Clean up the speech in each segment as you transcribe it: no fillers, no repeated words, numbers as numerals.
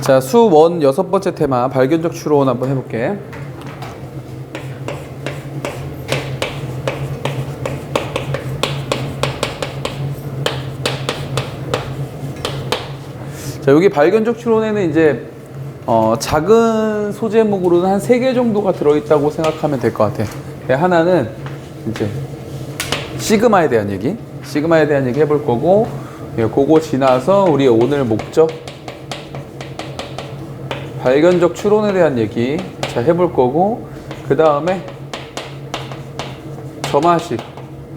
자, 수원 6번째 테마 발견적 추론 한번 해볼게. 자, 여기 발견적 추론에는 이제 작은 소제목으로는 한 3개 정도가 들어있다고 생각하면 될 것 같아. 하나는 이제 시그마에 대한 얘기, 해볼 거고, 그거 지나서 우리 오늘 목적 발견적 추론에 대한 얘기 자 해볼 거고, 그 다음에 점화식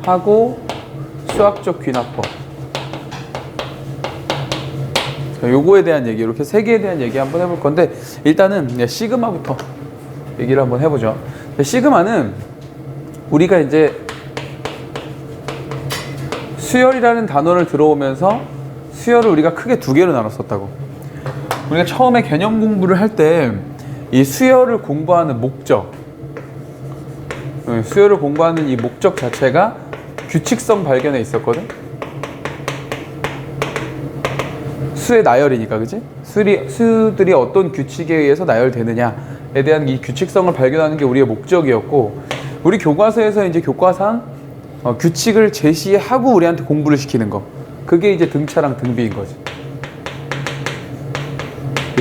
하고 수학적 귀납법, 요거에 대한 얘기, 이렇게 3개에 대한 얘기 한번 해볼 건데, 일단은 시그마부터 얘기를 한번 해보죠. 시그마는 우리가 이제 수열이라는 단어를 들어오면서 수열을 우리가 크게 2개로 나눴었다고. 우리가 처음에 개념 공부를 할 때 이 수열을 공부하는 목적, 수열을 공부하는 이 목적 자체가 규칙성 발견에 있었거든. 수의 나열이니까, 그치? 수들이 어떤 규칙에 의해서 나열되느냐에 대한 이 규칙성을 발견하는 게 우리의 목적이었고, 우리 교과서에서 이제 교과상 규칙을 제시하고 우리한테 공부를 시키는 거, 그게 이제 등차랑 등비인 거지.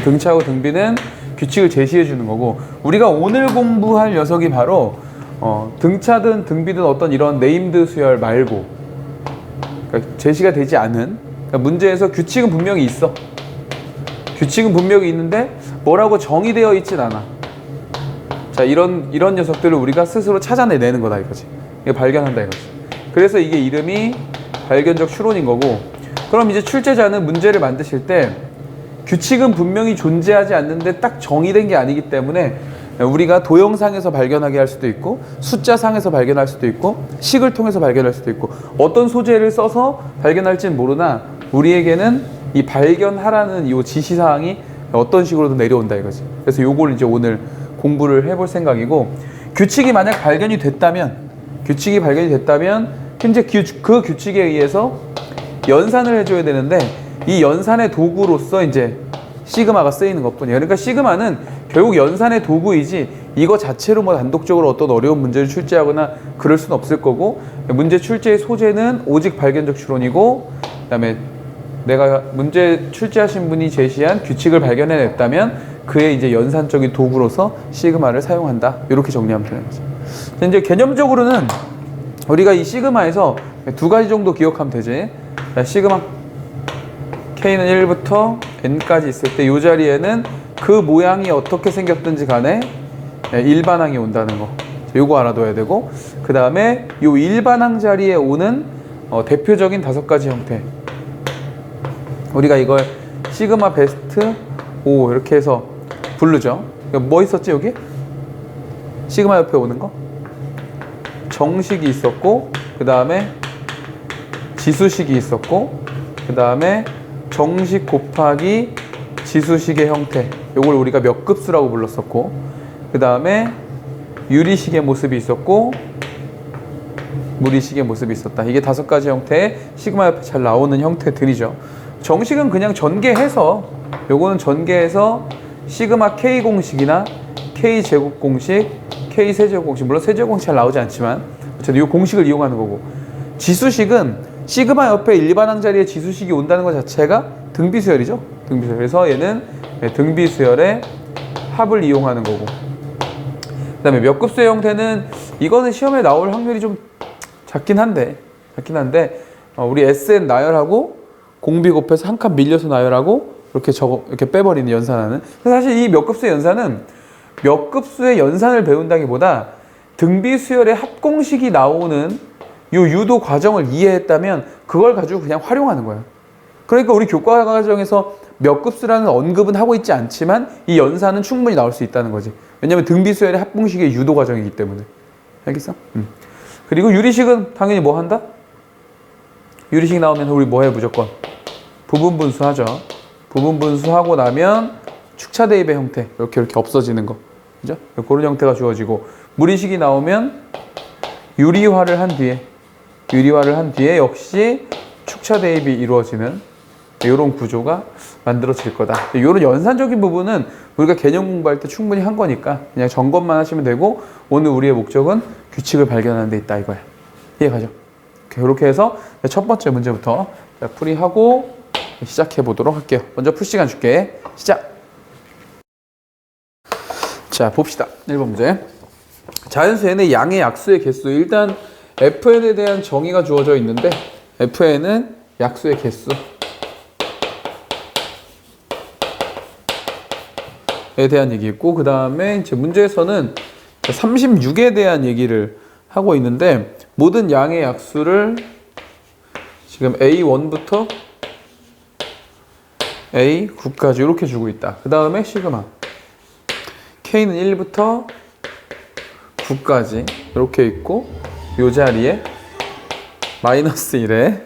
등차하고 등비는 규칙을 제시해 주는 거고, 우리가 오늘 공부할 녀석이 바로 등차든 등비든 어떤 이런 네임드 수열 말고, 그러니까 제시가 되지 않은, 그러니까 문제에서 규칙은 분명히 있어. 규칙은 분명히 있는데 뭐라고 정의되어 있진 않아. 자, 이런 녀석들을 우리가 스스로 찾아내는 거다 이거지. 이거 발견한다 이거지. 그래서 이게 이름이 발견적 추론인 거고, 그럼 이제 출제자는 문제를 만드실 때 규칙은 분명히 존재하지 않는데 딱 정의된 게 아니기 때문에 우리가 도형상에서 발견하게 할 수도 있고, 숫자상에서 발견할 수도 있고, 식을 통해서 발견할 수도 있고, 어떤 소재를 써서 발견할지는 모르나 우리에게는 이 발견하라는 이 지시사항이 어떤 식으로든 내려온다 이거지. 그래서 요걸 이제 오늘 공부를 해볼 생각이고, 규칙이 만약 발견이 됐다면 현재 그 규칙에 의해서 연산을 해줘야 되는데, 이 연산의 도구로서 이제 시그마가 쓰이는 것뿐이에요. 그러니까 시그마는 결국 연산의 도구이지 이거 자체로 뭐 단독적으로 어떤 어려운 문제를 출제하거나 그럴 수는 없을 거고, 문제 출제의 소재는 오직 발견적 추론이고, 그 다음에 내가 문제 출제하신 분이 제시한 규칙을 발견해냈다면 그의 이제 연산적인 도구로서 시그마를 사용한다. 이렇게 정리하면 되는 거죠. 이제 개념적으로는 우리가 이 시그마에서 2가지 정도 기억하면 되지. 시그마 K는 1부터 N까지 있을 때 이 자리에는 그 모양이 어떻게 생겼든지 간에 일반항이 온다는 거, 요거 알아둬야 되고, 그 다음에 이 일반항 자리에 오는 대표적인 5가지 형태, 우리가 이걸 시그마 베스트 5 이렇게 해서 부르죠. 뭐 있었지 여기? 시그마 옆에 오는 거? 정식이 있었고, 그 다음에 지수식이 있었고, 그 다음에 정식 곱하기 지수식의 형태, 요걸 우리가 몇 급수라고 불렀었고, 그 다음에 유리식의 모습이 있었고, 무리식의 모습이 있었다. 이게 5가지 형태의 시그마 옆에 잘 나오는 형태들이죠. 정식은 그냥 전개해서, 요거는 전개해서 시그마 K 공식이나 K 제곱 공식, K 세제곱 공식, 물론 세제곱 공식 잘 나오지 않지만 어쨌든 이 공식을 이용하는 거고, 지수식은 시그마 옆에 일반항 자리에 지수식이 온다는 것 자체가 등비수열이죠. 등비수열. 그래서 얘는 등비수열의 합을 이용하는 거고, 그 다음에 몇 급수의 형태는 이거는 시험에 나올 확률이 좀 작긴 한데 우리 SN 나열하고 공비 곱해서 한 칸 밀려서 나열하고 이렇게 빼버리는 연산하는. 사실 이 몇 급수의 연산은 몇 급수의 연산을 배운다기보다 등비수열의 합공식이 나오는 요 유도 과정을 이해했다면 그걸 가지고 그냥 활용하는 거예요. 그러니까 우리 교과 과정에서 몇 급수라는 언급은 하고 있지 않지만 이 연산은 충분히 나올 수 있다는 거지. 왜냐면 등비수열의 합공식의 유도 과정이기 때문에. 알겠어? 그리고 유리식은 당연히 뭐 한다? 유리식 나오면 우리 뭐 해? 무조건 부분분수 하죠. 부분분수 하고 나면 축차 대입의 형태, 이렇게 없어지는 거, 그죠? 그런 형태가 주어지고, 무리식이 나오면 유리화를 한 뒤에 역시 축차 대입이 이루어지는 이런 구조가 만들어질 거다. 이런 연산적인 부분은 우리가 개념 공부할 때 충분히 한 거니까 그냥 점검만 하시면 되고, 오늘 우리의 목적은 규칙을 발견하는 데 있다 이거야. 이해가죠? 이렇게 해서 첫 번째 문제부터 풀이하고 시작해 보도록 할게요. 먼저 풀 시간 줄게. 시작! 자, 봅시다. 1번 문제. 자연수 n의 양의 약수의 개수. 일단 fn에 대한 정의가 주어져 있는데, fn은 약수의 개수에 대한 얘기 있고, 그 다음에 이제 문제에서는 36에 대한 얘기를 하고 있는데, 모든 양의 약수를 지금 A1부터 A9까지 이렇게 주고 있다. 그 다음에 시그마 K는 1부터 9까지 이렇게 있고, 이 자리에 마이너스 1에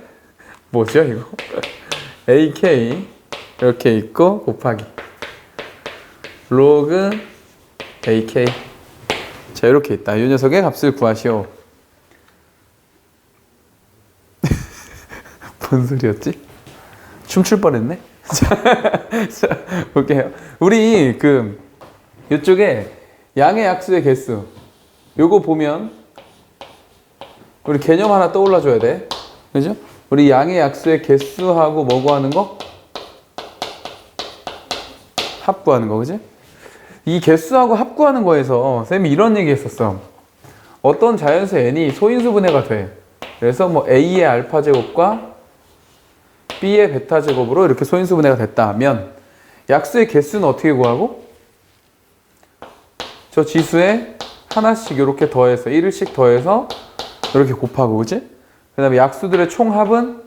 뭐죠 이거? AK 이렇게 있고 곱하기 로그 AK. 자, 이렇게 있다. 이 녀석의 값을 구하시오. 뭔 소리였지? 춤출 뻔했네. 자, 볼게요. 우리 이쪽에 양의 약수의 개수, 요거 보면 우리 개념 하나 떠올라 줘야 돼. 그죠? 우리 양의 약수의 개수하고 뭐 구하는 거? 합 구하는 거, 그지? 이 개수하고 합 구하는 거에서 쌤이 이런 얘기 했었어. 어떤 자연수 n이 소인수 분해가 돼. 그래서 뭐 a의 알파 제곱과 b의 베타 제곱으로 이렇게 소인수 분해가 됐다 하면, 약수의 개수는 어떻게 구하고? 저 지수에 하나씩 이렇게 더해서 1씩 더해서 이렇게 곱하고, 그지? 그 다음에 약수들의 총합은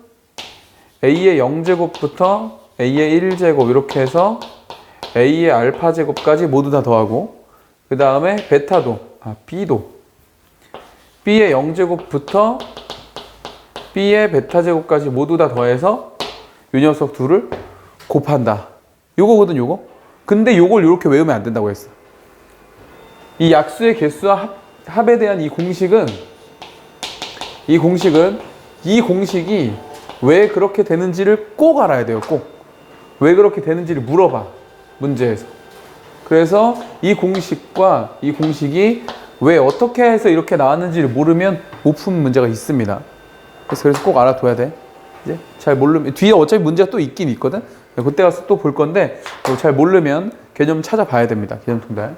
a의 0제곱부터 a의 1제곱 이렇게 해서 a의 알파 제곱까지 모두 다 더하고, 그 다음에 베타도, b도 b의 0제곱부터 b의 베타 제곱까지 모두 다 더해서 이 녀석 둘을 곱한다. 요거거든, 요거. 근데 요걸 이렇게 외우면 안 된다고 했어. 이 약수의 개수와 합에 대한 이 공식이 왜 그렇게 되는지를 꼭 알아야 돼요. 꼭. 왜 그렇게 되는지를 물어봐, 문제에서. 그래서 이 공식과 이 공식이 왜 어떻게 해서 이렇게 나왔는지를 모르면 못 푸는 문제가 있습니다. 그래서 꼭 알아둬야 돼. 이제 잘 모르면 뒤에 어차피 문제가 또 있긴 있거든. 그때 가서 또 볼 건데, 잘 모르면 개념 찾아봐야 됩니다. 개념 통달.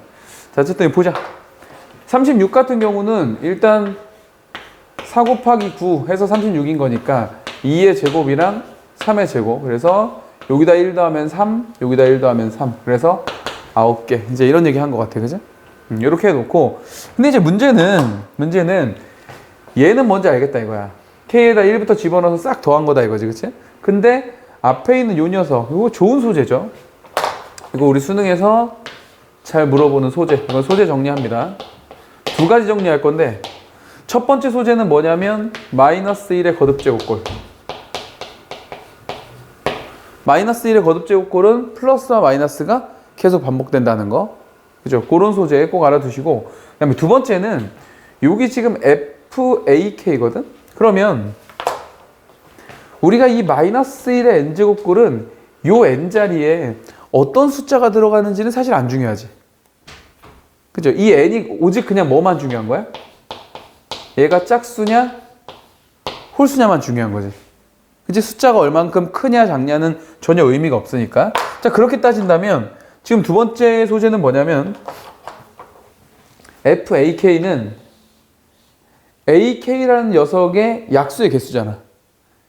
자, 어쨌든 보자. 36 같은 경우는 일단 4 곱하기 9 해서 36인 거니까 2의 제곱이랑 3의 제곱. 그래서 여기다 1 더하면 3, 여기다 1 더하면 3. 그래서 9개. 이제 이런 얘기 한 것 같아. 그죠? 이렇게 해놓고. 근데 이제 문제는 얘는 뭔지 알겠다 이거야. K에다 1부터 집어넣어서 싹 더한 거다 이거지. 그치? 근데 앞에 있는 요 녀석, 이거 좋은 소재죠. 이거 우리 수능에서 잘 물어보는 소재. 이건 소재 정리합니다. 두 가지 정리할 건데, 첫 번째 소재는 뭐냐면 마이너스 1의 거듭제곱골. 마이너스 1의 거듭제곱골은 플러스와 마이너스가 계속 반복된다는 거. 그죠? 그런 소재 꼭 알아두시고, 그 다음에 두 번째는 여기 지금 FAK거든? 그러면 우리가 이 마이너스 1의 n제곱골은 요 n자리에 어떤 숫자가 들어가는지는 사실 안 중요하지. 그죠? 이 n이 오직 그냥 뭐만 중요한 거야? 얘가 짝수냐 홀수냐만 중요한 거지. 그치? 숫자가 얼만큼 크냐 작냐는 전혀 의미가 없으니까. 자, 그렇게 따진다면 지금 두 번째 소재는 뭐냐면 FAK는 AK라는 녀석의 약수의 개수잖아.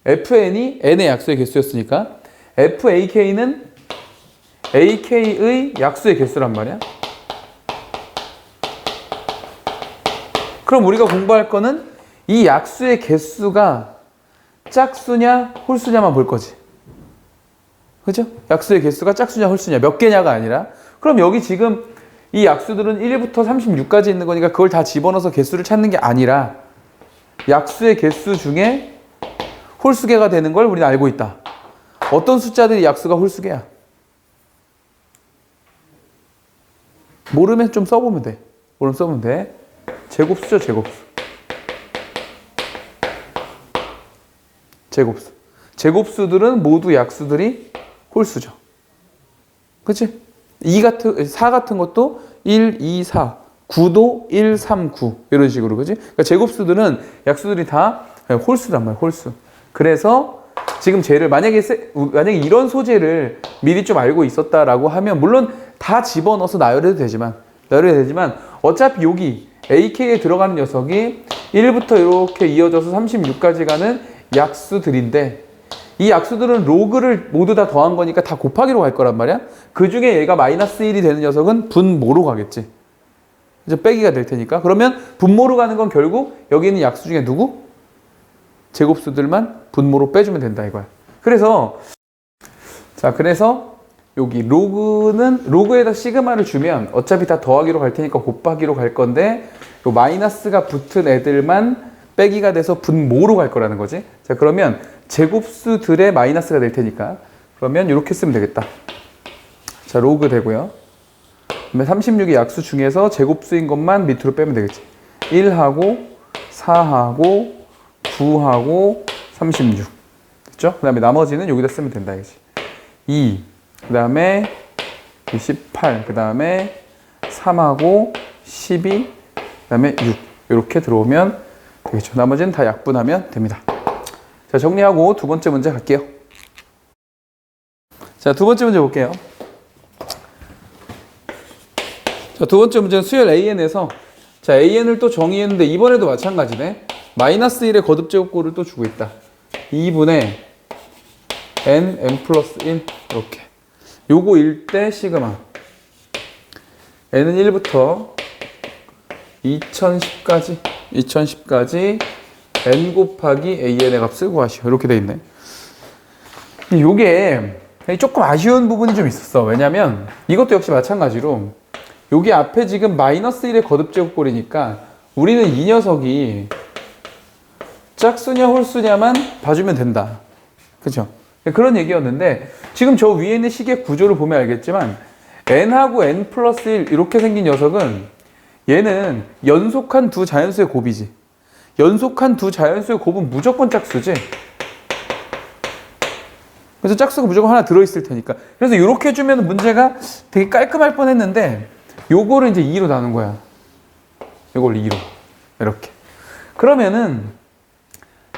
FN이 N의 약수의 개수였으니까 FAK는 AK의 약수의 개수란 말이야. 그럼 우리가 공부할 거는 이 약수의 개수가 짝수냐 홀수냐만 볼 거지. 그죠? 약수의 개수가 짝수냐 홀수냐 몇 개냐가 아니라. 그럼 여기 지금 이 약수들은 1부터 36까지 있는 거니까 그걸 다 집어넣어서 개수를 찾는 게 아니라 약수의 개수 중에 홀수개가 되는 걸 우리는 알고 있다. 어떤 숫자들이 약수가 홀수개야? 모르면 좀 써보면 돼. 모르면 써보면 돼. 제곱수죠, 제곱수. 제곱수. 제곱수들은 모두 약수들이 홀수죠. 그치? 4 같은 것도 1, 2, 4. 9도 1, 3, 9. 이런 식으로. 그치? 그러니까 제곱수들은 약수들이 다 홀수란 말이야. 홀수. 그래서 지금 쟤를 만약에 이런 소재를 미리 좀 알고 있었다라고 하면 물론 다 집어넣어서 나열해도 되지만 어차피 여기 AK에 들어가는 녀석이 1부터 이렇게 이어져서 36까지 가는 약수들인데 이 약수들은 로그를 모두 다 더한 거니까 다 곱하기로 갈 거란 말이야. 그 중에 얘가 마이너스 1이 되는 녀석은 분모로 가겠지. 이제 빼기가 될 테니까. 그러면 분모로 가는 건 결국 여기 있는 약수 중에 누구? 제곱수들만 분모로 빼주면 된다 이거야. 그래서 여기 로그에다 시그마를 주면 어차피 다 더하기로 갈 테니까 곱하기로 갈 건데 요 마이너스가 붙은 애들만 빼기가 돼서 분모로 갈 거라는 거지. 자, 그러면 제곱수들의 마이너스가 될 테니까 그러면 이렇게 쓰면 되겠다. 자, 로그 되고요. 그러면 36의 약수 중에서 제곱수인 것만 밑으로 빼면 되겠지. 1하고 4하고 9하고 36. 됐죠? 그 다음에 나머지는 여기다 쓰면 된다. 이거지. 2, 그 다음에 18, 그 다음에 3하고 12, 그 다음에 6. 이렇게 들어오면 되겠죠. 나머지는 다 약분하면 됩니다. 자, 정리하고 두 번째 문제 갈게요. 자, 두 번째 문제 볼게요. 자, 두 번째 문제는 수열 AN에서 자, AN을 또 정의했는데 이번에도 마찬가지네. 마이너스 1의 거듭제곱꼴을 또 주고 있다. 2분의 n 플러스 1 이렇게. 요거 1대 시그마. n은 1부터 2010까지 n 곱하기 an의 값을 구하시오. 이렇게 돼 있네. 요게 조금 아쉬운 부분이 좀 있었어. 왜냐면 이것도 역시 마찬가지로 여기 앞에 지금 마이너스 1의 거듭제곱꼴이니까 우리는 이 녀석이 짝수냐 홀수냐만 봐주면 된다. 그죠? 그런 얘기였는데 지금 저 위에 있는 식의 구조를 보면 알겠지만 n하고 n 플러스 1 이렇게 생긴 녀석은 얘는 연속한 두 자연수의 곱이지. 연속한 두 자연수의 곱은 무조건 짝수지. 그래서 짝수가 무조건 하나 들어있을 테니까. 그래서 이렇게 해주면 문제가 되게 깔끔할 뻔했는데 요거를 이제 2로 나눈 거야. 요걸 2로. 이렇게. 그러면은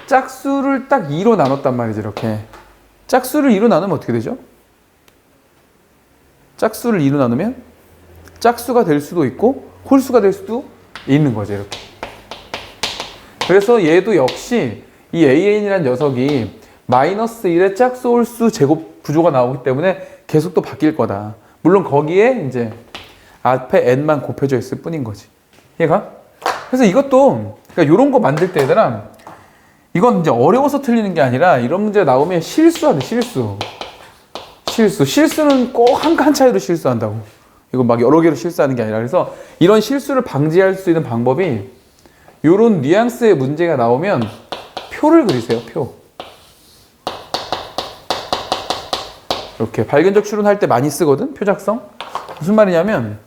짝수를 딱 2로 나눴단 말이지. 이렇게. 짝수를 2로 나누면 어떻게 되죠? 짝수를 2로 나누면 짝수가 될 수도 있고 홀수가 될 수도 있는 거죠. 이렇게. 그래서 얘도 역시 이 AN이라는 녀석이 마이너스 1의 짝수 홀수 제곱 구조가 나오기 때문에 계속 또 바뀔 거다. 물론 거기에 이제 앞에 n만 곱해져 있을 뿐인 거지. 이해가? 그래서 이것도 그러니까 이런 거 만들 때 얘들아 이건 이제 어려워서 틀리는 게 아니라 이런 문제 나오면 실수하네. 실수는 꼭 한 칸 차이로 실수한다고. 이거 막 여러 개로 실수하는 게 아니라. 그래서 이런 실수를 방지할 수 있는 방법이 이런 뉘앙스의 문제가 나오면 표를 그리세요. 표. 이렇게 발견적 추론할 때 많이 쓰거든. 표 작성. 무슨 말이냐면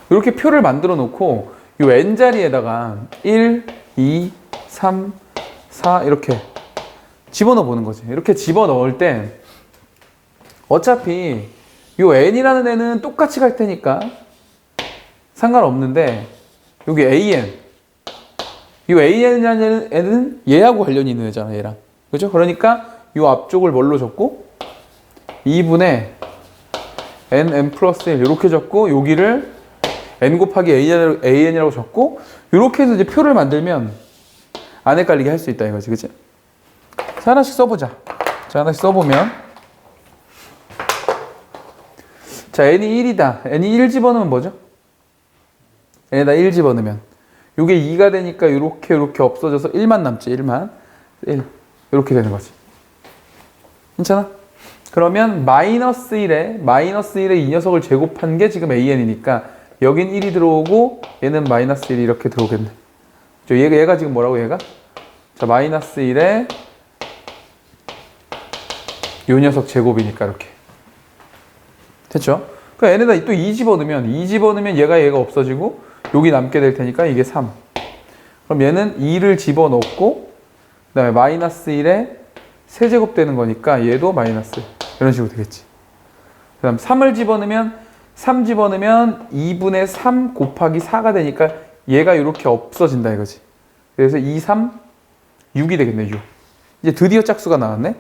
이렇게 표를 만들어 놓고 이 n자리에다가 1, 2, 3, 4 이렇게 집어넣어 보는 거지. 이렇게 집어넣을 때 어차피 이 n이라는 애는 똑같이 갈 테니까 상관없는데 여기 an 이 an이라는 애는 얘하고 관련이 있는 애잖아. 얘랑. 그죠? 그러니까 이 앞쪽을 뭘로 적고 2분의 n 플러스 1 이렇게 적고 여기를 n 곱하기 an이라고 적고 이렇게 해서 이제 표를 만들면 안 헷갈리게 할 수 있다 이거지. 그치? 자, 하나씩 써보자. 자, 하나씩 써보면 자, n이 1이다. n이 1 집어넣으면 뭐죠? n에다 1 집어넣으면 이게 2가 되니까 이렇게 없어져서 1만 남지. 1만 1 이렇게 되는 거지. 괜찮아? 그러면 마이너스 1에 이 녀석을 제곱한 게 지금 an이니까 여긴 1이 들어오고 얘는 마이너스 1이 이렇게 들어오겠네. 얘가 지금 뭐라고 얘가? 자, 마이너스 1에 요 녀석 제곱이니까 이렇게. 됐죠? 그 n에다 또 2 집어넣으면 얘가 없어지고 여기 남게 될 테니까 이게 3. 그럼 얘는 2를 집어넣고 그 다음에 마이너스 1에 세제곱 되는 거니까 얘도 마이너스 이런 식으로 되겠지. 그 다음 3을 집어넣으면 3 집어넣으면 2분의 3 곱하기 4가 되니까 얘가 이렇게 없어진다 이거지. 그래서 2, 3, 6이 되겠네. 6. 이제 드디어 짝수가 나왔네.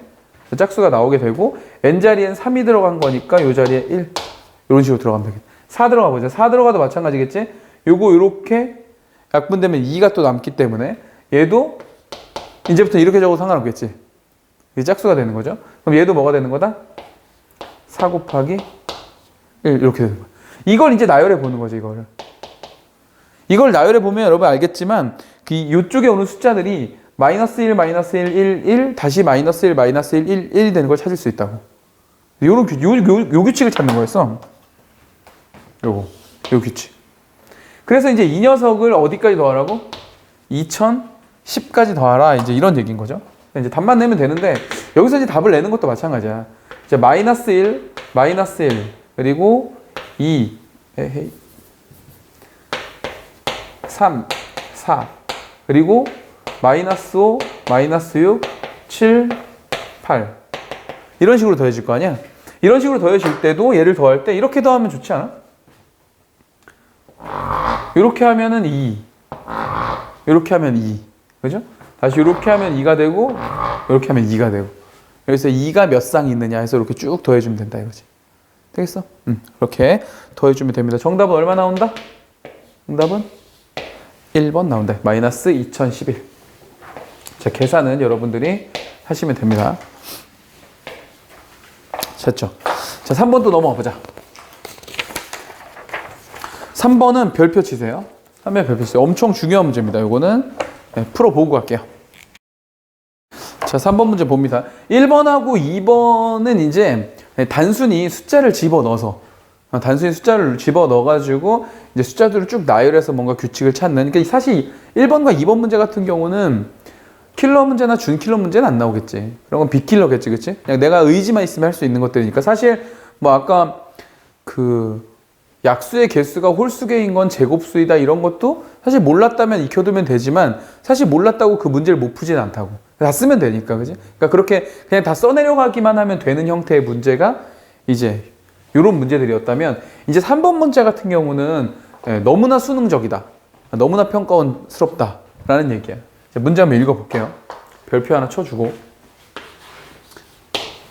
짝수가 나오게 되고 n자리엔 3이 들어간 거니까 이 자리에 1 이런 식으로 들어가면 되겠네. 4 들어가 보자. 4 들어가도 마찬가지겠지. 요거 이렇게 약분되면 2가 또 남기 때문에 얘도 이제부터 이렇게 적어도 상관없겠지. 이게 짝수가 되는 거죠. 그럼 얘도 뭐가 되는 거다? 4 곱하기 1 이렇게 되는 거야. 이걸 이제 나열해 보는 거지. 이걸 나열해 보면 여러분 알겠지만 이쪽에 오는 숫자들이 마이너스 1, 마이너스 1, 1, 1, 다시 마이너스 1, 마이너스 1, 1, 1이 되는 걸 찾을 수 있다고. 요 규칙을 찾는 거였어. 요 규칙. 그래서 이제 이 녀석을 어디까지 더하라고? 2010까지 더하라. 이제 이런 얘기인 거죠. 이제 답만 내면 되는데 여기서 이제 답을 내는 것도 마찬가지야. 이제 마이너스 1, 마이너스 1, 그리고 2, 3, 4, 그리고 마이너스 5, 마이너스 6, 7, 8 이런 식으로 더해질 거 아니야? 이런 식으로 더해질 때도 얘를 더할 때 이렇게 더하면 좋지 않아? 이렇게 하면은 2, 이렇게 하면 2, 그죠? 다시 이렇게 하면 2가 되고 이렇게 하면 2가 되고 여기서 2가 몇 쌍이 있느냐 해서 이렇게 쭉 더해주면 된다 이거지. 되겠어? 그렇게 더해주면 됩니다. 정답은 얼마 나온다? 정답은 1번 나온다. 마이너스 2011. 자, 계산은 여러분들이 하시면 됩니다. 됐죠? 자, 3번 또 넘어가 보자. 3번은 별표 치세요. 3번에 별표 치세요. 엄청 중요한 문제입니다. 요거는 풀어보고 갈게요. 자, 3번 문제 봅니다. 1번하고 2번은 이제 단순히 숫자를 집어넣어서 집어넣어가지고 이제 숫자들을 쭉 나열해서 뭔가 규칙을 찾는. 그러니까 사실 1번과 2번 문제 같은 경우는 킬러 문제나 준킬러 문제는 안 나오겠지. 그런 건 빅킬러겠지, 그치? 그냥 내가 의지만 있으면 할 수 있는 것들이니까. 사실 뭐 아까 약수의 개수가 홀수계인 건 제곱수이다 이런 것도 사실 몰랐다면 익혀두면 되지만 사실 몰랐다고 그 문제를 못 푸진 않다고. 다 쓰면 되니까, 그지? 그러니까 그렇게 그냥 다 써내려가기만 하면 되는 형태의 문제가 이제 이런 문제들이었다면 이제 3번 문제 같은 경우는 너무나 수능적이다. 너무나 평가원스럽다. 라는 얘기야. 자, 문제 한번 읽어볼게요. 별표 하나 쳐주고.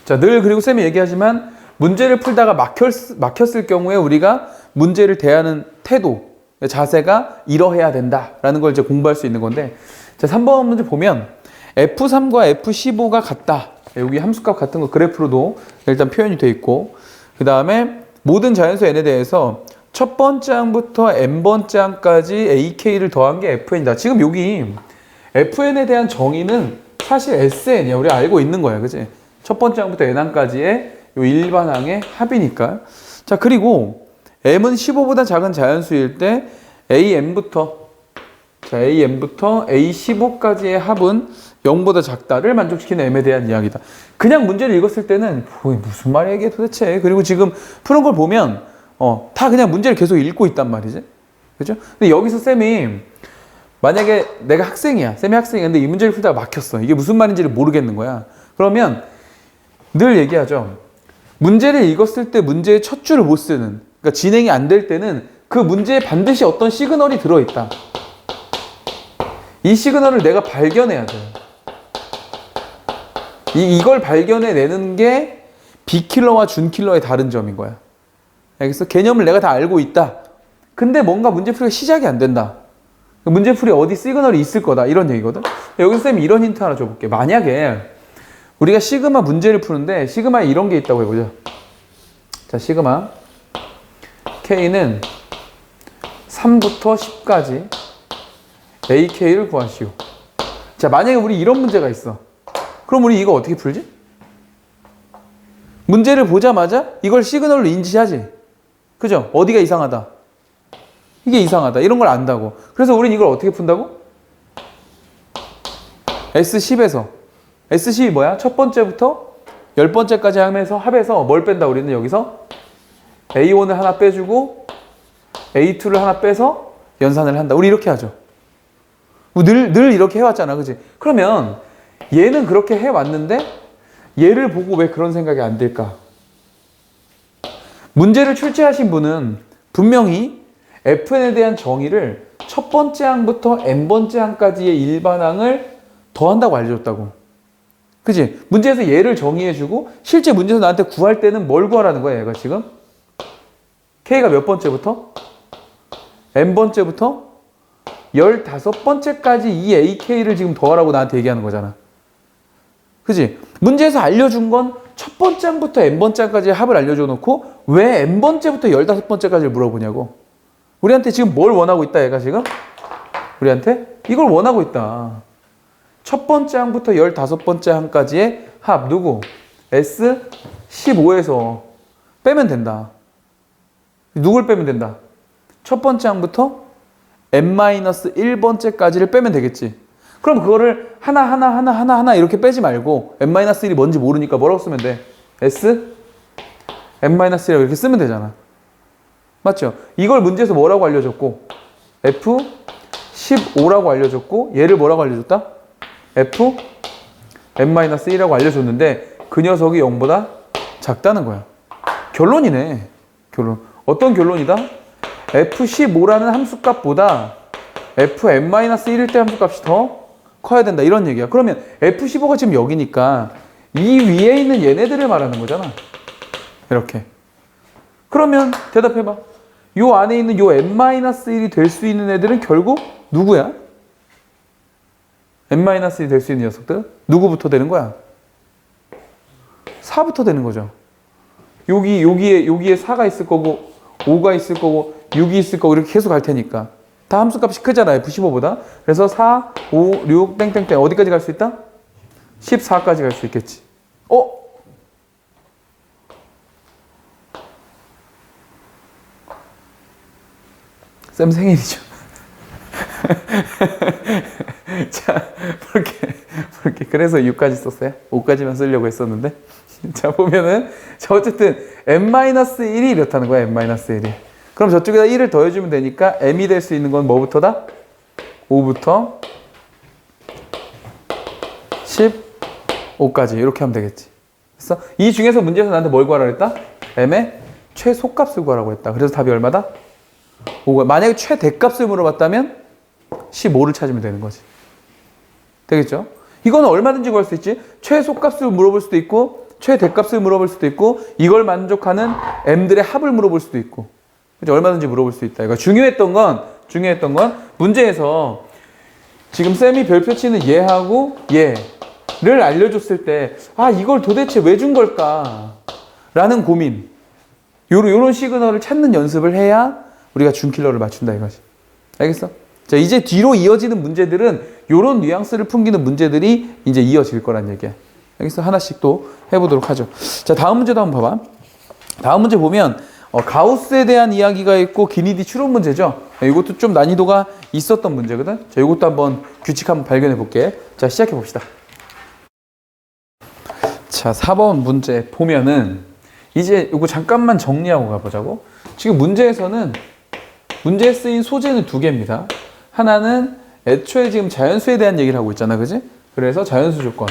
자, 늘 그리고 쌤이 얘기하지만 문제를 풀다가 막혔을 경우에 우리가 문제를 대하는 태도, 자세가 이러해야 된다라는 걸 이제 공부할 수 있는 건데, 자, 3번 문제 보면 F3과 F15가 같다. 여기 함수값 같은 거 그래프로도 일단 표현이 돼 있고, 그 다음에 모든 자연수 n에 대해서 첫 번째 항부터 n번째 항까지 ak를 더한 게 fn이다. 지금 여기 fn에 대한 정의는 사실 sn이야. 우리가 알고 있는 거야, 그치? 첫 번째 항부터 n항까지의 요 일반항의 합이니까. 자, 그리고 m은 15보다 작은 자연수일 때 am부터 a15까지의 합은 0보다 작다를 만족시키는 m에 대한 이야기다. 그냥 문제를 읽었을 때는 무슨 말이야 이게 도대체. 그리고 지금 푸는 걸 보면 다 그냥 문제를 계속 읽고 있단 말이지. 그죠? 근데 여기서 쌤이 만약에 내가 학생이야. 쌤이 학생이야. 근데 이 문제를 풀다가 막혔어. 이게 무슨 말인지를 모르겠는 거야. 그러면 늘 얘기하죠. 문제를 읽었을 때 문제의 첫 줄을 못 쓰는, 그러니까 진행이 안 될 때는 그 문제에 반드시 어떤 시그널이 들어있다. 이 시그널을 내가 발견해야 돼. 이걸 발견해내는 게 B킬러와 준킬러의 다른 점인 거야. 알겠어? 개념을 내가 다 알고 있다. 근데 뭔가 문제풀이가 시작이 안 된다. 문제풀이 어디 시그널이 있을 거다. 이런 얘기거든. 여기서 쌤이 이런 힌트 하나 줘볼게. 만약에 우리가 시그마 문제를 푸는데 시그마에 이런 게 있다고 해보자. 자, 시그마 K는 3부터 10까지 AK를 구하시오. 자, 만약에 우리 이런 문제가 있어. 그럼 우리 이거 어떻게 풀지? 문제를 보자마자 이걸 시그널로 인지하지. 그죠? 어디가 이상하다. 이게 이상하다. 이런 걸 안다고. 그래서 우린 이걸 어떻게 푼다고? S10에서. S10이 뭐야? 첫 번째부터 10번째까지 합해서 뭘 뺀다 우리는 여기서? A1을 하나 빼주고 A2를 하나 빼서 연산을 한다. 우리 이렇게 하죠. 늘 이렇게 해왔잖아, 그지? 그러면 얘는 그렇게 해왔는데 얘를 보고 왜 그런 생각이 안 들까? 문제를 출제하신 분은 분명히 fn에 대한 정의를 첫 번째 항부터 n번째 항까지의 일반항을 더한다고 알려줬다고. 그치? 문제에서 얘를 정의해주고 실제 문제에서 나한테 구할 때는 뭘 구하라는 거야, 얘가 지금? k가 몇 번째부터? n번째부터 15번째까지 이 ak를 지금 더하라고 나한테 얘기하는 거잖아. 그치? 문제에서 알려준 건 첫 번째 항부터 n번째 항까지의 합을 알려줘 놓고 왜 n번째부터 15번째까지를 물어보냐고. 우리한테 지금 뭘 원하고 있다, 얘가 지금? 우리한테? 이걸 원하고 있다. 첫 번째 항부터 15번째 항까지의 합, 누구? S15에서 빼면 된다. 누굴 빼면 된다? 첫 번째 항부터 n-1번째까지를 빼면 되겠지. 그럼 그거를 하나 이렇게 빼지 말고 n-1이 뭔지 모르니까 뭐라고 쓰면 돼? S? n-1이라고 이렇게 쓰면 되잖아. 맞죠? 이걸 문제에서 뭐라고 알려줬고 F15라고 알려줬고 얘를 뭐라고 알려줬다? F n-1이라고 알려줬는데 그 녀석이 0보다 작다는 거야. 결론이네. 결론. 어떤 결론이다? F15라는 함수값보다 Fn-1일 때 함수값이 더 커야 된다. 이런 얘기야. 그러면 F15가 지금 여기니까 이 위에 있는 얘네들을 말하는 거잖아. 이렇게. 그러면 대답해봐. 요 안에 있는 요 n-1이 될 수 있는 애들은 결국 누구야? n-1이 될 수 있는 녀석들? 누구부터 되는 거야? 4부터 되는 거죠. 여기에 4가 있을 거고 5가 있을 거고 6이 있을 거고 이렇게 계속 갈 테니까 다 함수값이 크잖아요. F15보다. 그래서 4, 5, 6, 땡땡땡 어디까지 갈 수 있다? 14까지 갈 수 있겠지. 쌤 생일이죠. 자, 볼게. 그래서 6까지 썼어요. 5까지만 쓰려고 했었는데. 자, 보면은, 자, 어쨌든, n-1이 이렇다는 거야, n-1이. 그럼 저쪽에다 1을 더해주면 되니까, m이 될 수 있는 건 뭐부터다? 5부터 15까지. 이렇게 하면 되겠지. 그래서 이 중에서 문제에서 나한테 뭘 구하라고 했다? m의 최소값을 구하라고 했다. 그래서 답이 얼마다? 5가. 만약에 최대값을 물어봤다면 15를 찾으면 되는 거지. 되겠죠? 이거는 얼마든지 구할 수 있지. 최소값을 물어볼 수도 있고 최대값을 물어볼 수도 있고 이걸 만족하는 m들의 합을 물어볼 수도 있고. 그죠? 얼마든지 물어볼 수 있다. 그러니까 중요했던 건 문제에서 지금 쌤이 별표 치는 얘하고 얘를 알려줬을 때 이걸 도대체 왜 준 걸까? 라는 고민. 요런 시그널을 찾는 연습을 해야 우리가 준킬러를 맞춘다 이거지. 알겠어? 자, 이제 뒤로 이어지는 문제들은 요런 뉘앙스를 풍기는 문제들이 이제 이어질 거란 얘기야. 알겠어? 하나씩 또 해보도록 하죠. 자, 다음 문제도 한번 봐봐. 다음 문제 보면 가우스에 대한 이야기가 있고 기니디 추론 문제죠. 이것도 좀 난이도가 있었던 문제거든. 자, 이것도 한번 규칙 한번 발견해 볼게. 자, 시작해 봅시다. 자, 4번 문제 보면은 이제 이거 잠깐만 정리하고 가보자고. 지금 문제에서는 문제에 쓰인 소재는 두 개입니다. 하나는 애초에 지금 자연수에 대한 얘기를 하고 있잖아, 그지? 그래서 자연수 조건.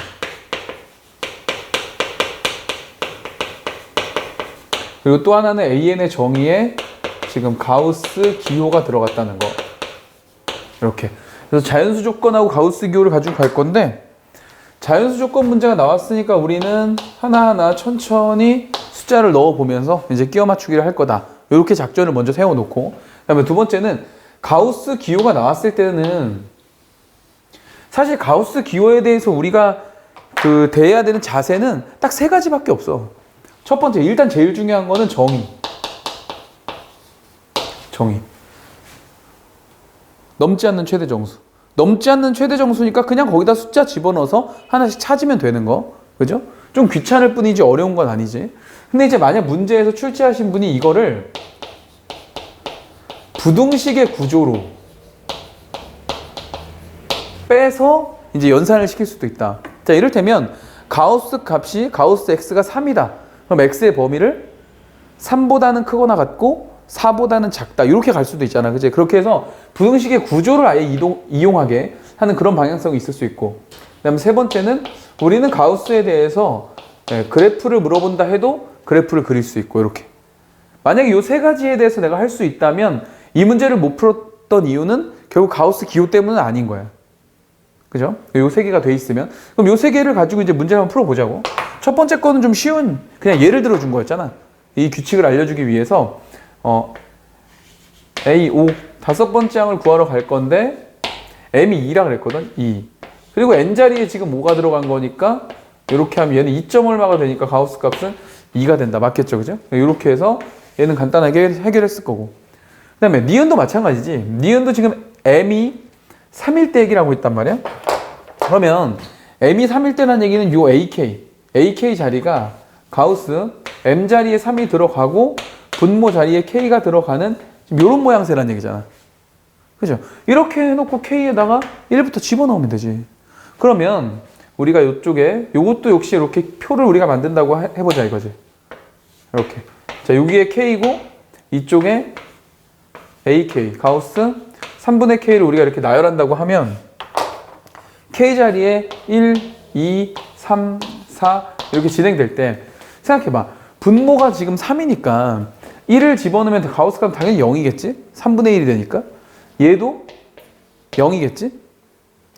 그리고 또 하나는 AN의 정의에 지금 가우스 기호가 들어갔다는 거. 이렇게. 그래서 자연수 조건하고 가우스 기호를 가지고 갈 건데, 자연수 조건 문제가 나왔으니까 우리는 하나하나 천천히 숫자를 넣어보면서 이제 끼워 맞추기를 할 거다. 이렇게 작전을 먼저 세워놓고, 그 다음에 두 번째는 가우스 기호가 나왔을 때는 사실 가우스 기호에 대해서 우리가 대해야 되는 자세는 딱 세 가지밖에 없어. 첫 번째, 일단 제일 중요한 거는 정의. 넘지 않는 최대 정수. 넘지 않는 최대 정수니까 그냥 거기다 숫자 집어넣어서 하나씩 찾으면 되는 거. 그죠? 좀 귀찮을 뿐이지 어려운 건 아니지. 근데 이제 만약 문제에서 출제하신 분이 이거를 부등식의 구조로 빼서 이제 연산을 시킬 수도 있다. 자, 이를테면 가우스 값이 가우스 x가 3이다. 그럼 x의 범위를 3보다는 크거나 같고 4보다는 작다. 이렇게 갈 수도 있잖아. 그치? 그렇게 해서 부등식의 구조를 아예 이용하게 하는 그런 방향성이 있을 수 있고, 그 다음에 세 번째는 우리는 가우스에 대해서 그래프를 물어본다 해도 그래프를 그릴 수 있고, 이렇게. 만약에 이 세 가지에 대해서 내가 할 수 있다면 이 문제를 못 풀었던 이유는 결국 가우스 기호 때문은 아닌 거야. 그죠? 요 세 개가 돼 있으면. 그럼 요 세 개를 가지고 이제 문제를 한번 풀어보자고. 첫 번째 거는 좀 쉬운, 그냥 예를 들어 준 거였잖아. 이 규칙을 알려주기 위해서, A, 5, 다섯 번째 항을 구하러 갈 건데, M이 2라 그랬거든? 2. 그리고 N자리에 지금 5가 들어간 거니까, 이렇게 하면 얘는 2점 얼마가 되니까 가우스 값은 2가 된다. 맞겠죠? 그죠? 이렇게 해서 얘는 간단하게 해결했을 거고. 그 다음에 니은도 마찬가지지. 니은도 지금 M이 3일 때 얘기를 하고 있단 말이야. 그러면 M이 3일 때라는 얘기는 요 AK 자리가 가우스 M 자리에 3이 들어가고 분모 자리에 K가 들어가는 이런 모양새라는 얘기잖아. 그죠? 이렇게 해놓고 K에다가 1부터 집어넣으면 되지. 그러면 우리가 이쪽에 요것도 역시 이렇게 표를 우리가 만든다고 해보자 이거지. 이렇게. 자, 여기에 K고 이쪽에 AK, 가우스 3분의 K를 우리가 이렇게 나열한다고 하면 K 자리에 1, 2, 3, 4 이렇게 진행될 때 생각해봐. 분모가 지금 3이니까 1을 집어넣으면 가우스 값은 당연히 0이겠지? 3분의 1이 되니까. 얘도 0이겠지?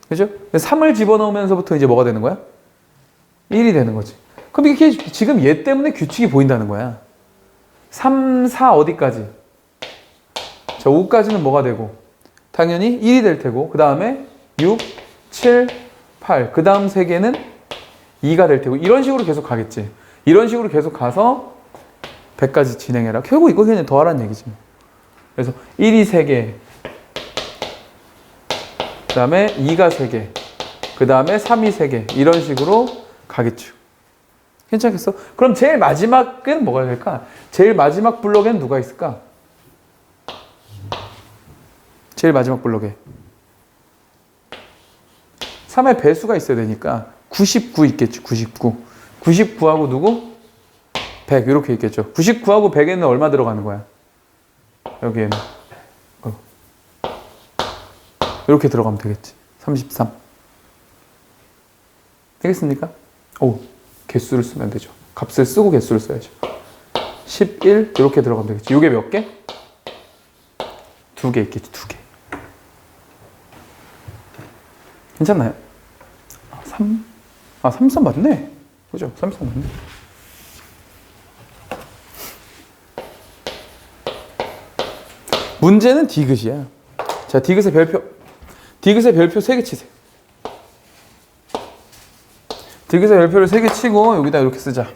그죠? 3을 집어넣으면서부터 이제 뭐가 되는 거야? 1이 되는 거지. 그럼 이게 지금 얘 때문에 규칙이 보인다는 거야. 3, 4 어디까지? 자, 5까지는 뭐가 되고? 당연히 1이 될 테고, 그 다음에 6, 7, 8. 그 다음 3개는 2가 될 테고, 이런 식으로 계속 가겠지. 이런 식으로 계속 가서 100까지 진행해라. 결국 이거 그냥 더하라는 얘기지. 그래서 1이 3개, 그 다음에 2가 3개, 그 다음에 3이 3개. 이런 식으로 가겠죠. 괜찮겠어? 그럼 제일 마지막은 뭐가 될까? 제일 마지막 블록에는 누가 있을까? 제일 마지막 블록에 3의 배수가 있어야 되니까 99 있겠지. 99하고 누구? 100 이렇게 있겠죠. 99하고 100에는 얼마 들어가는 거야? 여기에는 이렇게 들어가면 되겠지. 33 되겠습니까? 오, 개수를 쓰면 되죠. 값을 쓰고 개수를 써야죠. 11 이렇게 들어가면 되겠지. 이게 몇 개? 2개 있겠지. 2개. 괜찮나요? 33 맞네. 그죠? 33 맞네. 문제는 디귿이야. 자, 디귿의 별표 3개 치세요. 디귿의 별표를 3개 치고 여기다 이렇게 쓰자.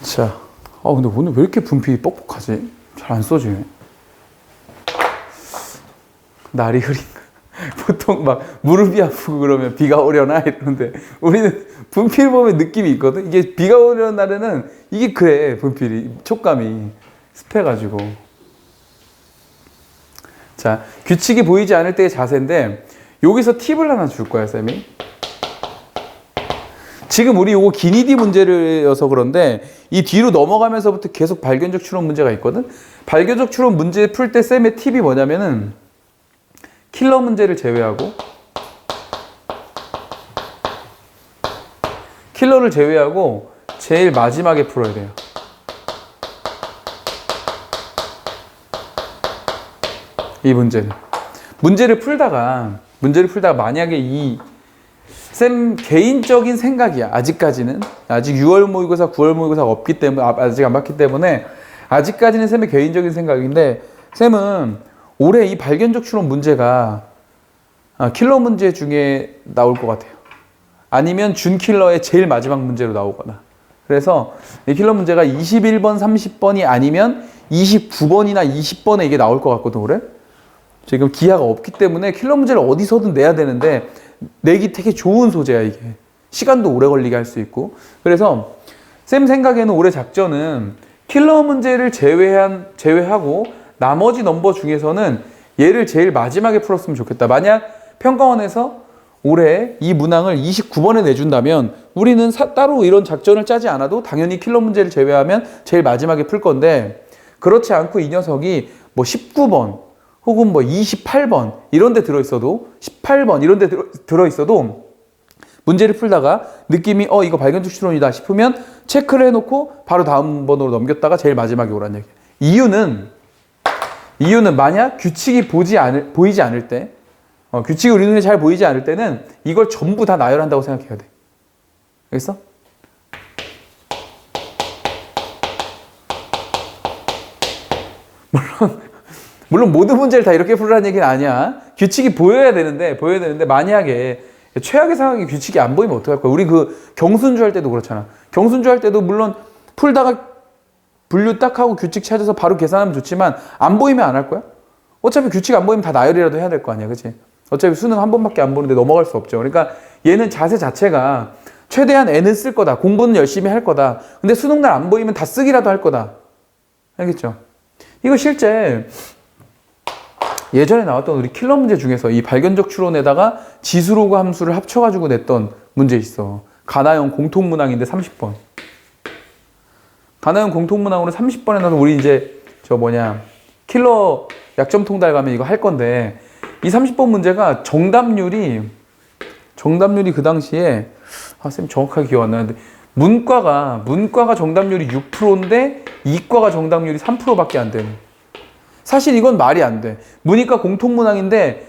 자, 근데 오늘 왜 이렇게 분필이 뻑뻑하지? 잘 안 써지네. 날이 흐린. 보통 막 무릎이 아프고 그러면 비가 오려나 이러는데 우리는 분필 보면 느낌이 있거든. 이게 비가 오려는 날에는 이게 그래. 분필이 촉감이 습해가지고. 자, 규칙이 보이지 않을 때의 자세인데 여기서 팁을 하나 줄 거야, 쌤이. 지금 우리 요거 기니디 문제를여서 그런데 이 뒤로 넘어가면서부터 계속 발견적 추론 문제가 있거든. 발견적 추론 문제 풀 때 쌤의 팁이 뭐냐면은 킬러 문제를 제외하고 킬러를 제외하고 제일 마지막에 풀어야 돼요. 이 문제를 풀다가 만약에 이 쌤 개인적인 생각이야. 아직까지는 아직 6월 모의고사, 9월 모의고사가 없기 때문에 아직 안 봤기 때문에 아직까지는 쌤의 개인적인 생각인데 쌤은 올해 이 발견적 추론 문제가 킬러 문제 중에 나올 것 같아요. 아니면 준킬러의 제일 마지막 문제로 나오거나. 그래서 이 킬러 문제가 21번, 30번이 아니면 29번이나 20번에 이게 나올 것 같거든, 올해. 지금 기하가 없기 때문에 킬러 문제를 어디서든 내야 되는데 내기 되게 좋은 소재야, 이게. 시간도 오래 걸리게 할 수 있고. 그래서 쌤 생각에는 올해 작전은 킬러 문제를 제외하고 나머지 넘버 중에서는 얘를 제일 마지막에 풀었으면 좋겠다. 만약 평가원에서 올해 이 문항을 29번에 내준다면 우리는 따로 이런 작전을 짜지 않아도 당연히 킬러 문제를 제외하면 제일 마지막에 풀 건데, 그렇지 않고 이 녀석이 뭐 19번 혹은 뭐 28번 이런 데 들어있어도, 18번 이런 데 들어있어도 문제를 풀다가 느낌이 이거 발견적 추론이다 싶으면 체크를 해놓고 바로 다음 번으로 넘겼다가 제일 마지막에 오란 얘기야. 이유는 만약 규칙이 보이지 않을 때, 규칙이 우리 눈에 잘 보이지 않을 때는 이걸 전부 다 나열한다고 생각해야 돼. 알겠어? 물론 모든 문제를 다 이렇게 풀으라는 얘기는 아니야. 규칙이 보여야 되는데 만약에 최악의 상황에 규칙이 안 보이면 어떡할 거야? 우리 그 경순주 할 때도 그렇잖아. 경순주 할 때도 물론 풀다가 분류 딱 하고 규칙 찾아서 바로 계산하면 좋지만 안 보이면 안 할 거야? 어차피 규칙 안 보이면 다 나열이라도 해야 될 거 아니야, 그치? 어차피 수능 한 번밖에 안 보는데 넘어갈 수 없죠. 그러니까 얘는 자세 자체가 최대한 N은 쓸 거다. 공부는 열심히 할 거다. 근데 수능날 안 보이면 다 쓰기라도 할 거다. 알겠죠? 이거 실제 예전에 나왔던 우리 킬러 문제 중에서 이 발견적 추론에다가 지수로그 함수를 합쳐가지고 냈던 문제 있어. 가나형 공통문항인데 30번. 가나형 공통문항으로 30번에 나서 우리 이제 킬러 약점 통달 가면 이거 할 건데, 이 30번 문제가 정답률이 그 당시에 쌤 정확하게 기억 안 나는데 문과가 정답률이 6%인데 이과가 정답률이 3%밖에 안 되는. 사실 이건 말이 안 돼. 문이과 공통문항인데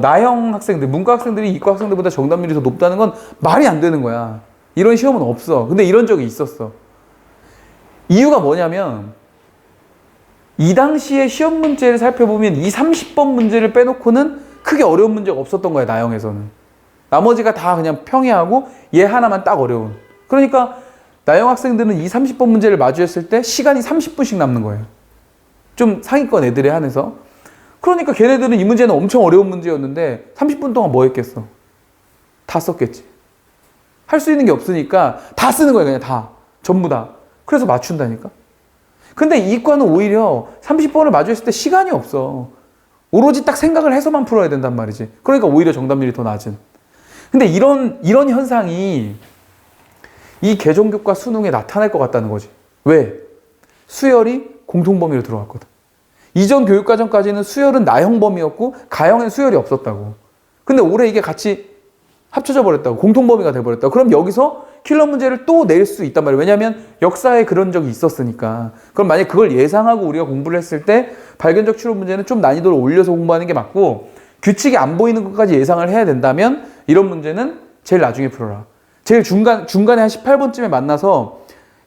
나형 학생들, 문과 학생들이 이과 학생들보다 정답률이 더 높다는 건 말이 안 되는 거야. 이런 시험은 없어. 근데 이런 적이 있었어. 이유가 뭐냐면 이 당시에 시험 문제를 살펴보면 이 30번 문제를 빼놓고는 크게 어려운 문제가 없었던 거야, 나형에서는. 나머지가 다 그냥 평이하고 얘 하나만 딱 어려운. 그러니까 나형 학생들은 이 30번 문제를 마주했을 때 시간이 30분씩 남는 거예요. 좀 상위권 애들에 한해서. 그러니까 걔네들은 이 문제는 엄청 어려운 문제였는데 30분 동안 뭐 했겠어? 다 썼겠지. 할 수 있는 게 없으니까 다 쓰는 거야, 그냥 다. 전부 다. 그래서 맞춘다니까. 근데 이과는 오히려 30번을 마주했을 때 시간이 없어. 오로지 딱 생각을 해서만 풀어야 된단 말이지. 그러니까 오히려 정답률이 더 낮은. 근데 이런 현상이 이 개정교과 수능에 나타날 것 같다는 거지. 왜? 수열이 공통범위로 들어왔거든. 이전 교육과정까지는 수열은 나형 범위였고 가형엔 수열이 없었다고. 근데 올해 이게 같이 합쳐져 버렸다고. 공통범위가 돼버렸다고. 그럼 여기서 킬러 문제를 또 낼 수 있단 말이에요. 왜냐하면 역사에 그런 적이 있었으니까. 그럼 만약 그걸 예상하고 우리가 공부를 했을 때 발견적 추론 문제는 좀 난이도를 올려서 공부하는 게 맞고, 규칙이 안 보이는 것까지 예상을 해야 된다면 이런 문제는 제일 나중에 풀어라. 제일 중간에 한 18번쯤에 만나서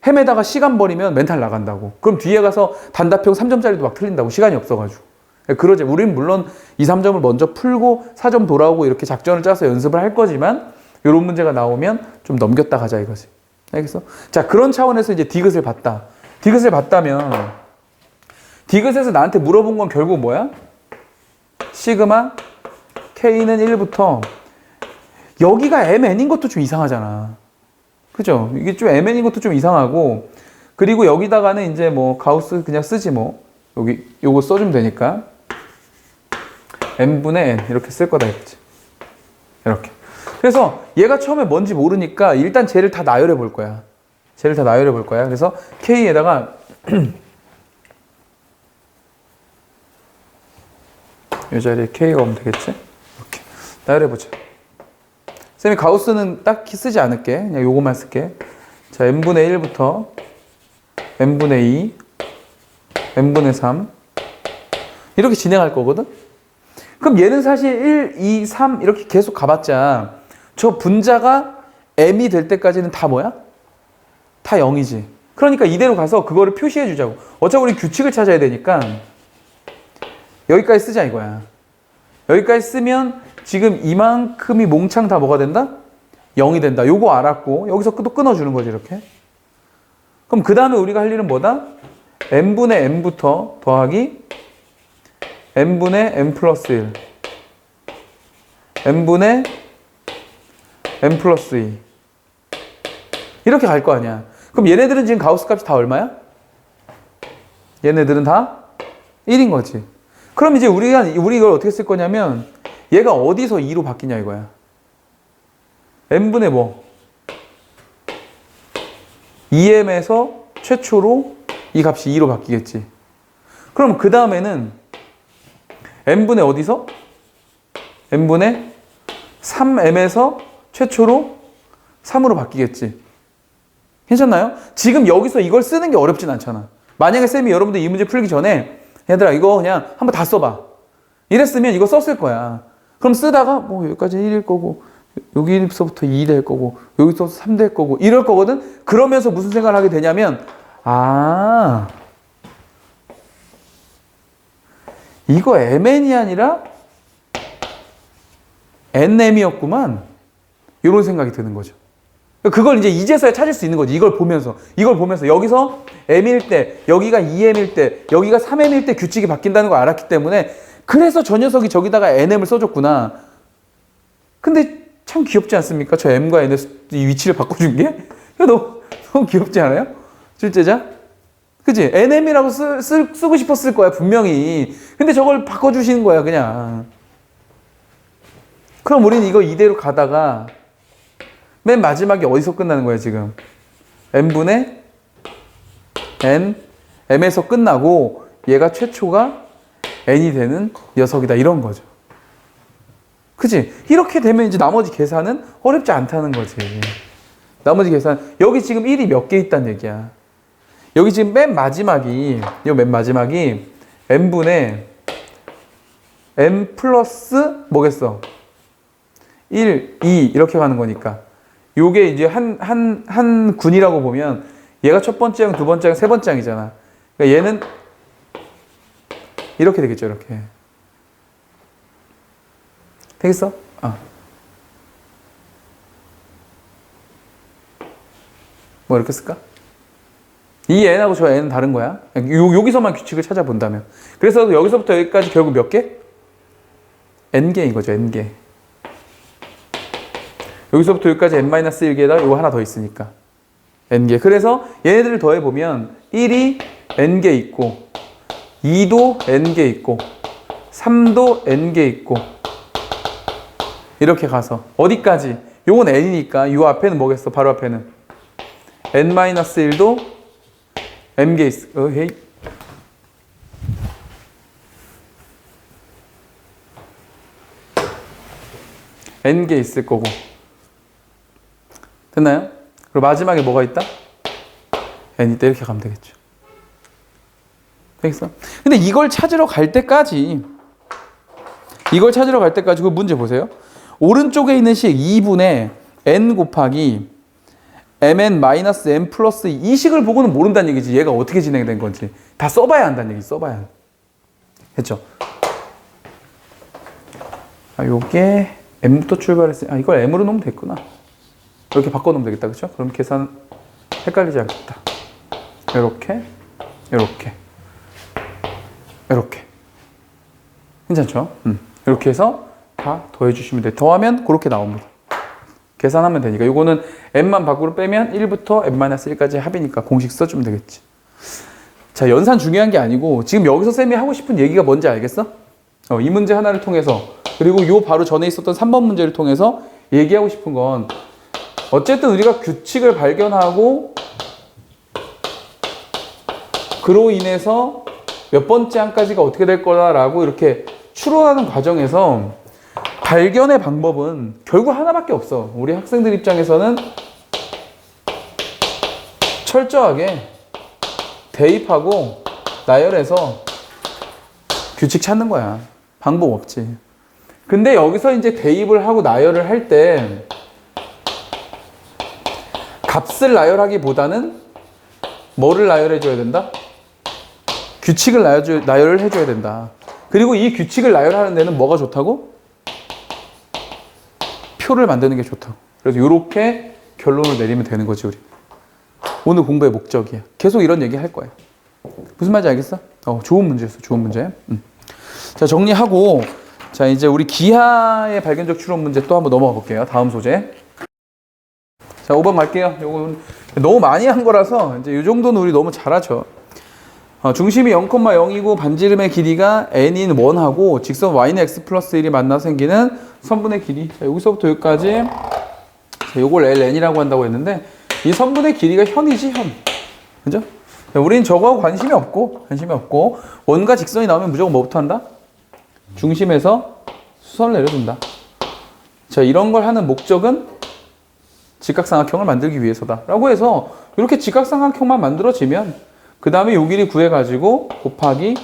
헤매다가 시간 버리면 멘탈 나간다고. 그럼 뒤에 가서 단답형 3점짜리도 막 틀린다고. 시간이 없어가지고. 그러지. 우린 물론 2, 3점을 먼저 풀고 4점 돌아오고 이렇게 작전을 짜서 연습을 할 거지만 이런 문제가 나오면 좀 넘겼다 가자 이거지. 알겠어? 자, 그런 차원에서 이제 디귿을 봤다. 디귿을 봤다면 디귿에서 나한테 물어본 건 결국 뭐야? 시그마 K는 1부터 여기가 MN인 것도 좀 이상하잖아. 그죠? 이게 좀 MN인 것도 좀 이상하고, 그리고 여기다가는 이제 뭐 가우스 그냥 쓰지 뭐. 여기 요거 써주면 되니까 N분의 N 이렇게 쓸 거다 이거지. 이렇게. 그래서 얘가 처음에 뭔지 모르니까 일단 쟤를 다 나열해 볼 거야. 그래서 K에다가 이 자리에 K가 오면 되겠지? 이렇게 나열해 보자. 쌤이 가우스는 딱히 쓰지 않을게. 그냥 요거만 쓸게. 자, n분의 1부터 n분의 2, n분의 3 이렇게 진행할 거거든? 그럼 얘는 사실 1, 2, 3 이렇게 계속 가봤자 저 분자가 m이 될 때까지는 다 뭐야? 다 0이지. 그러니까 이대로 가서 그거를 표시해 주자고. 어차피 우리 규칙을 찾아야 되니까 여기까지 쓰자 이거야. 여기까지 쓰면 지금 이만큼이 몽창 다 뭐가 된다? 0이 된다. 요거 알았고 여기서 또 끊어주는 거지 이렇게. 그럼 그 다음에 우리가 할 일은 뭐다? n분의 n부터 더하기 n분의 n 플러스 1 n분의 n 플러스 2 이렇게 갈 거 아니야. 그럼 얘네들은 지금 가우스 값이 다 얼마야? 얘네들은 다 1인 거지. 그럼 이제 우리 이걸 어떻게 쓸 거냐면 얘가 어디서 2로 바뀌냐 이거야. n분의 뭐? 2m에서 최초로 이 값이 2로 바뀌겠지. 그럼 그 다음에는 n분의 어디서? n분의 3m에서 최초로 3으로 바뀌겠지. 괜찮나요? 지금 여기서 이걸 쓰는 게 어렵진 않잖아. 만약에 쌤이 여러분들 이 문제 풀기 전에 얘들아 이거 그냥 한번 다 써봐 이랬으면 이거 썼을 거야. 그럼 쓰다가 뭐 여기까지 1일 거고 여기서부터 2 될 거고 여기서 3 될 거고 이럴 거거든. 그러면서 무슨 생각을 하게 되냐면 아 이거 mn이 아니라 nm이었구만 이런 생각이 드는 거죠. 그걸 이제 이제서야 찾을 수 있는 거지. 이걸 보면서 여기서 m일 때 여기가 2m일 때 여기가 3m일 때 규칙이 바뀐다는 걸 알았기 때문에 그래서 저 녀석이 저기다가 nm을 써줬구나. 근데 참 귀엽지 않습니까? 저 m과 n의 위치를 바꿔준 게? 너무 귀엽지 않아요? 출제자? 그치? nm이라고 쓰고 싶었을 거야 분명히. 근데 저걸 바꿔주시는 거야 그냥. 그럼 우리는 이거 이대로 가다가 맨 마지막에 어디서 끝나는 거야 지금? n분의 n, m에서 끝나고 얘가 최초가 n이 되는 녀석이다 이런 거죠. 그치? 이렇게 되면 이제 나머지 계산은 어렵지 않다는 거지. 나머지 계산 여기 지금 1이 몇 개 있다는 얘기야. 여기 지금 맨 마지막이 n분의 n 플러스 뭐겠어? 1, 2 이렇게 가는 거니까 요게 이제 한 군이라고 보면 얘가 첫 번째 항, 두 번째 항, 세 번째 항이잖아. 그러니까 얘는 이렇게 되겠죠. 이렇게 되겠어? 뭐 이렇게 쓸까? 이 n하고 저 n은 다른 거야. 여기서만 규칙을 찾아본다면. 그래서 여기서부터 여기까지 결국 몇 개? n개인 거죠. n개. 여기서부터 여기까지 n-1개에다가 이거 하나 더 있으니까 n개. 그래서 얘네들을 더해보면 1이 n개 있고 2도 n개 있고 3도 n개 있고 이렇게 가서 어디까지? 요건 n이니까 요 앞에는 뭐겠어? 바로 앞에는 n-1도 n개 있어. 헤이. n개 있을 거고. 됐나요? 그리고 마지막에 뭐가 있다? n이 있다. 이렇게 가면 되겠죠. 되겠어? 근데 이걸 찾으러 갈 때까지 그 문제 보세요. 오른쪽에 있는 식 2분의 n 곱하기 mn-n 플러스 이 식을 보고는 모른다는 얘기지. 얘가 어떻게 진행된 건지. 다 써봐야 한다는 얘기지. 써봐야. 했죠? 요게 m부터 출발했으니 이걸 m으로 놓으면 됐구나. 이렇게 바꿔놓으면 되겠다. 그쵸? 그럼 계산 헷갈리지 않겠다. 이렇게 괜찮죠? 이렇게 해서 다 더해주시면 돼. 더하면 그렇게 나옵니다. 계산하면 되니까. 이거는 n만 밖으로 빼면 1부터 n-1까지 합이니까 공식 써주면 되겠지. 자, 연산 중요한 게 아니고 지금 여기서 쌤이 하고 싶은 얘기가 뭔지 알겠어? 이 문제 하나를 통해서 그리고 요 바로 전에 있었던 3번 문제를 통해서 얘기하고 싶은 건 어쨌든 우리가 규칙을 발견하고 그로 인해서 몇 번째 항까지가 어떻게 될 거다라고 이렇게 추론하는 과정에서 발견의 방법은 결국 하나밖에 없어. 우리 학생들 입장에서는 철저하게 대입하고 나열해서 규칙 찾는 거야. 방법 없지. 근데 여기서 이제 대입을 하고 나열을 할 때 값을 나열하기보다는 뭐를 나열해 줘야 된다? 규칙을 나열을 해줘야 된다. 그리고 이 규칙을 나열하는 데는 뭐가 좋다고? 표를 만드는 게 좋다고. 그래서 이렇게 결론을 내리면 되는 거지 우리. 오늘 공부의 목적이야. 계속 이런 얘기 할 거야. 무슨 말인지 알겠어? 좋은 문제였어. 좋은 문제. 자, 정리하고 자 이제 우리 기하의 발견적 추론 문제 또 한번 넘어가 볼게요. 다음 소재. 자, 5번 갈게요. 요거 너무 많이 한 거라서 이제 이 정도는 우리 너무 잘하죠. 중심이 0,0이고 반지름의 길이가 n인 1하고 직선 y는 x 플러스 1이 만나서 생기는 선분의 길이. 자, 여기서부터 여기까지. 자, 요걸 ln이라고 한다고 했는데 이 선분의 길이가 현이지, 현. 그죠? 우리는 저거하고 관심이 없고 원과 직선이 나오면 무조건 뭐부터 한다? 중심에서 수선을 내려준다. 자, 이런 걸 하는 목적은 직각삼각형을 만들기 위해서다 라고 해서 이렇게 직각삼각형만 만들어지면 그 다음에 요 길이 구해가지고 곱하기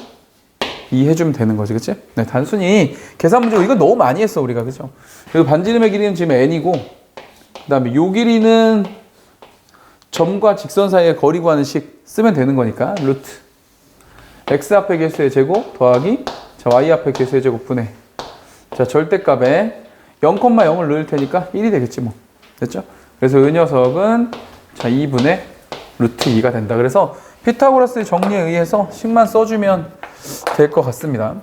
2 해주면 되는 거지, 그치? 네, 단순히 계산 문제고 이건 너무 많이 했어 우리가, 그죠? 그리고 반지름의 길이는 지금 n이고 그 다음에 요 길이는 점과 직선 사이의 거리 구하는 식 쓰면 되는 거니까 루트 x 앞에 개수의 제곱 더하기 자 y 앞에 개수의 제곱 분의 자 절대값에 0,0을 넣을 테니까 1이 되겠지 뭐. 됐죠? 그래서 이 녀석은 자 2분의 루트 2가 된다. 그래서 피타고라스의 정리에 의해서 식만 써주면 될 것 같습니다.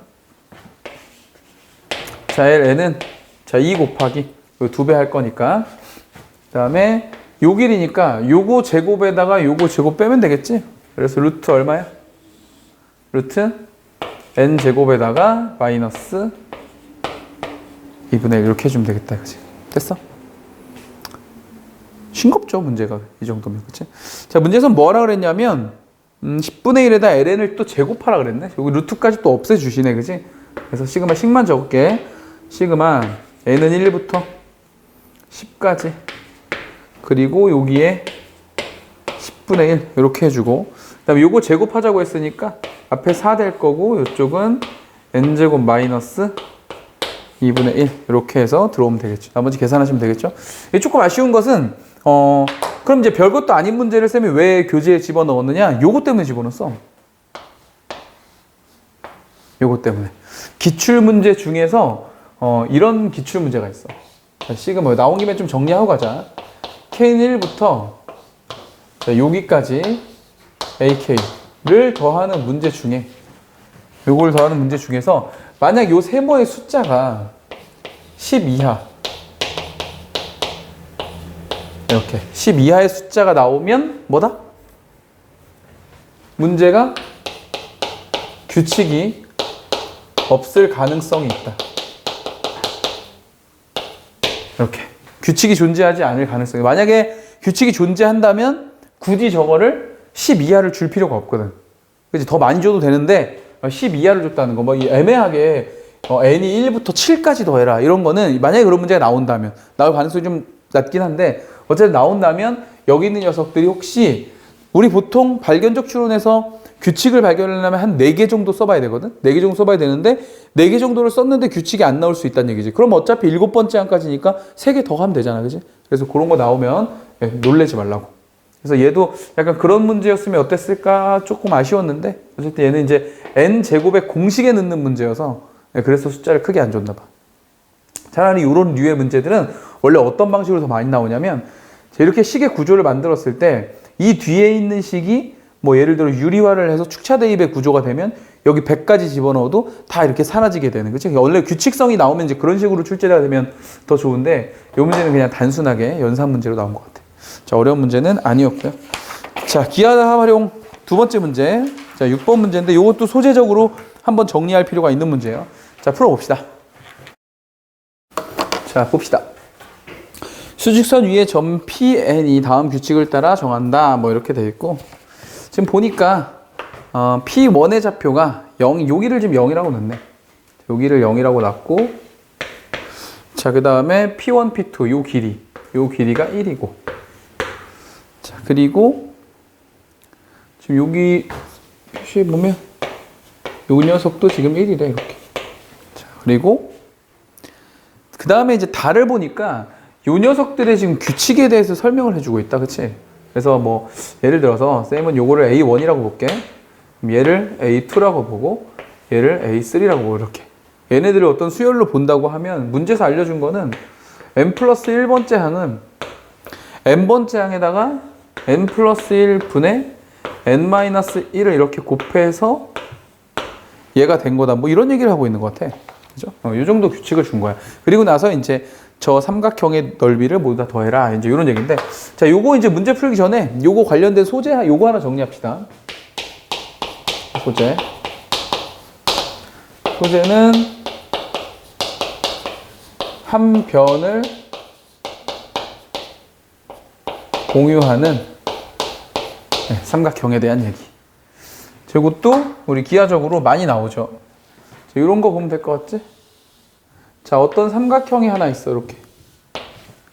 자 ln은 자 2 곱하기 2배 할 거니까 그 다음에 요 길이니까 요거 제곱에다가 요거 제곱 빼면 되겠지? 그래서 루트 얼마야? 루트 n 제곱에다가 마이너스 2분의 1 이렇게 해주면 되겠다, 그치? 됐어? 싱겁죠, 문제가. 이 정도면, 그치? 자, 문제에서 뭐라 그랬냐면 10분의 1에다 ln을 또 제곱하라 그랬네? 여기 루트까지 또 없애주시네, 그치? 그래서 시그마 식만 적을게. 시그마 n은 1부터 10까지 그리고 여기에 10분의 1 이렇게 해주고 그 다음에 요거 제곱하자고 했으니까 앞에 4 될 거고 이쪽은 n제곱 마이너스 2분의 1 이렇게 해서 들어오면 되겠죠. 나머지 계산하시면 되겠죠. 이게 조금 아쉬운 것은 그럼 이제 별것도 아닌 문제를 쌤이 왜 교재에 집어넣었느냐? 요거 때문에 집어넣었어. 요거 때문에. 기출문제 중에서 이런 기출문제가 있어. 시그마 나온 김에 좀 정리하고 가자. K는 1부터 여기까지 AK를 더하는 문제 중에 요걸 더하는 문제 중에서 만약 요 세모의 숫자가 10 이하 이렇게 10 이하의 숫자가 나오면 뭐다? 문제가 규칙이 없을 가능성이 있다. 이렇게 규칙이 존재하지 않을 가능성이 만약에 규칙이 존재한다면 굳이 저거를 10 이하를 줄 필요가 없거든. 그치? 더 많이 줘도 되는데 10 이하를 줬다는 거, 뭐 애매하게 n이 1부터 7까지 더해라 이런 거는 만약에 그런 문제가 나온다면 나올 가능성이 좀 낮긴 한데 어쨌든 나온다면 여기 있는 녀석들이 혹시 우리 보통 발견적 추론에서 규칙을 발견하려면 한 4개 정도 써봐야 되거든. 4개 정도 써봐야 되는데 4개 정도를 썼는데 규칙이 안 나올 수 있다는 얘기지. 그럼 어차피 7번째 항까지니까 3개 더 하면 되잖아, 그지? 그래서 그런 거 나오면 놀래지 말라고. 그래서 얘도 약간 그런 문제였으면 어땠을까 조금 아쉬웠는데 어쨌든 얘는 이제 n제곱의 공식에 넣는 문제여서 그래서 숫자를 크게 안 줬나 봐. 차라리 이런 류의 문제들은 원래 어떤 방식으로 더 많이 나오냐면 이렇게 식의 구조를 만들었을 때 이 뒤에 있는 식이 뭐 예를 들어 유리화를 해서 축차 대입의 구조가 되면 여기 100까지 집어넣어도 다 이렇게 사라지게 되는 거지. 원래 규칙성이 나오면 이제 그런 식으로 출제가 되면 더 좋은데 이 문제는 그냥 단순하게 연산 문제로 나온 것 같아. 자, 어려운 문제는 아니었고요. 자, 기하 활용 두 번째 문제. 자, 6번 문제인데 이것도 소재적으로 한번 정리할 필요가 있는 문제예요. 자, 풀어봅시다. 자, 봅시다. 수직선 위에 점 PN이 다음 규칙을 따라 정한다. 뭐 이렇게 돼 있고 지금 보니까 P1의 좌표가 0, 여기를 지금 0이라고 넣네. 여기를 0이라고 놨고 자, 그 다음에 P1, P2 요 길이가 1이고 자, 그리고 지금 여기 표시해 보면 요 녀석도 지금 1이래 이렇게. 자, 그리고 그 다음에 이제 달을 보니까 요 녀석들의 지금 규칙에 대해서 설명을 해주고 있다, 그치? 그래서 뭐 예를 들어서 쌤은 요거를 A1이라고 볼게. 얘를 A2라고 보고 얘를 A3라고 보고 이렇게. 얘네들을 어떤 수열로 본다고 하면 문제에서 알려준 거는 n 플러스 1번째 항은 n번째 항에다가 n 플러스 1분의 n 마이너스 1을 이렇게 곱해서 얘가 된 거다. 뭐 이런 얘기를 하고 있는 것 같아. 그죠? 이 정도 규칙을 준 거야. 그리고 나서 이제 저 삼각형의 넓이를 모두 다 더해라. 이제 이런 얘기인데. 자, 요거 이제 문제 풀기 전에 요거 관련된 소재 요거 하나 정리합시다. 소재. 소재는 한 변을 공유하는 삼각형에 대한 얘기. 이것도 우리 기하적으로 많이 나오죠. 자, 이런 거 보면 될 것 같지? 자, 어떤 삼각형이 하나 있어. 이렇게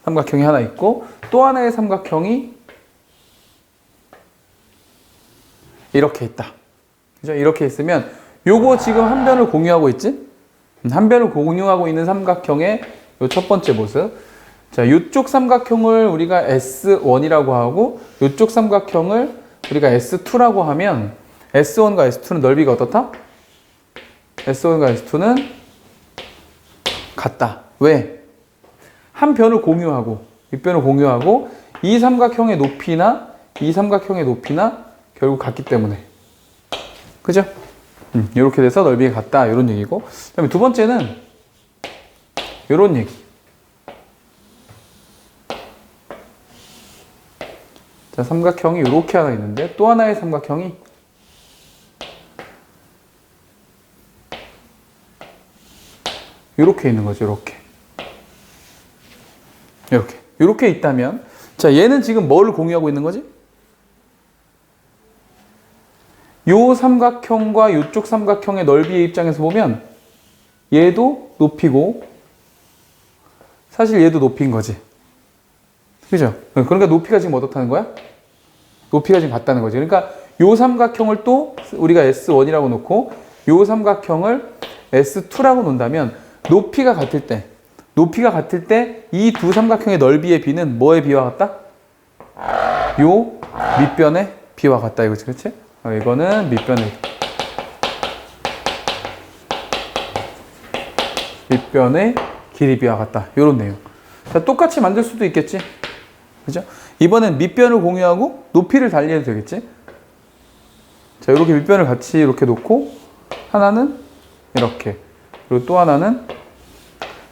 삼각형이 하나 있고 또 하나의 삼각형이 이렇게 있다. 그죠? 이렇게 있으면 요거 지금 한 변을 공유하고 있지? 한 변을 공유하고 있는 삼각형의 요 첫 번째 모습. 자, 요쪽 삼각형을 우리가 S1이라고 하고 요쪽 삼각형을 우리가 S2라고 하면 S1과 S2는 넓이가 어떻다? S1과 S2는 같다. 왜? 한 변을 공유하고 윗변을 공유하고 이 삼각형의 높이나 이 삼각형의 높이나 결국 같기 때문에. 그죠? 이렇게 돼서 넓이가 같다. 이런 얘기고. 그 다음에 두 번째는 이런 얘기. 자, 삼각형이 이렇게 하나 있는데 또 하나의 삼각형이 이렇게 있는 거죠. 이렇게 있다면 자, 얘는 지금 뭘 공유하고 있는 거지? 요 삼각형과 요쪽 삼각형의 넓이의 입장에서 보면 얘도 높이고 사실 얘도 높이인 거지. 그죠? 그러니까 높이가 지금 어떻다는 거야? 높이가 지금 같다는 거지. 그러니까 요 삼각형을 또 우리가 S1이라고 놓고 요 삼각형을 S2라고 놓는다면 높이가 같을 때 이 두 삼각형의 넓이의 비는 뭐의 비와 같다? 요 밑변의 비와 같다 이거지. 그렇지? 이거는 밑변의 길이 비와 같다. 요런 내용. 자, 똑같이 만들 수도 있겠지. 그죠? 이번엔 밑변을 공유하고 높이를 달리해도 되겠지? 자, 이렇게 밑변을 같이 이렇게 놓고 하나는 이렇게 그리고 또 하나는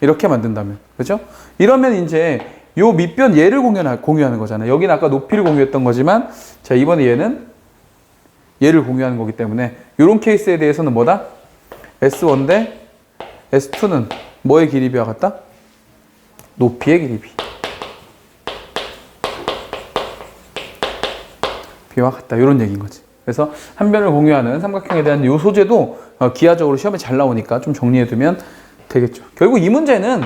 이렇게 만든다면, 그죠? 이러면 이제 요 밑변 얘를 공유하는 거잖아요. 여기는 아까 높이를 공유했던 거지만 자, 이번에 얘는 얘를 공유하는 거기 때문에 이런 케이스에 대해서는 뭐다? S1 대 S2는 뭐의 길이 비와 같다? 높이의 길이 비와 같다. 이런 얘기인 거지. 그래서 한 변을 공유하는 삼각형에 대한 요 소재도 기하적으로 시험에 잘 나오니까 좀 정리해두면 되겠죠. 결국 이 문제는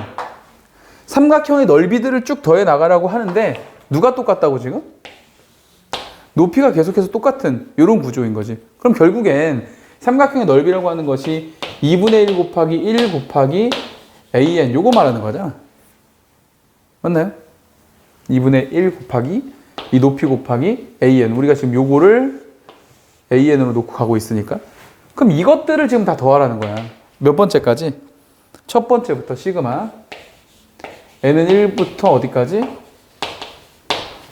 삼각형의 넓이들을 쭉 더해 나가라고 하는데 누가 똑같다고 지금? 높이가 계속해서 똑같은 이런 구조인 거지. 그럼 결국엔 삼각형의 넓이라고 하는 것이 2분의 1 곱하기 1 곱하기 AN 요거 말하는 거잖아. 맞나요? 2분의 1 곱하기 이 높이 곱하기 AN. 우리가 지금 요거를 AN으로 놓고 가고 있으니까. 그럼 이것들을 지금 다 더하라는 거야. 몇 번째까지? 첫 번째부터 시그마. N은 1부터 어디까지?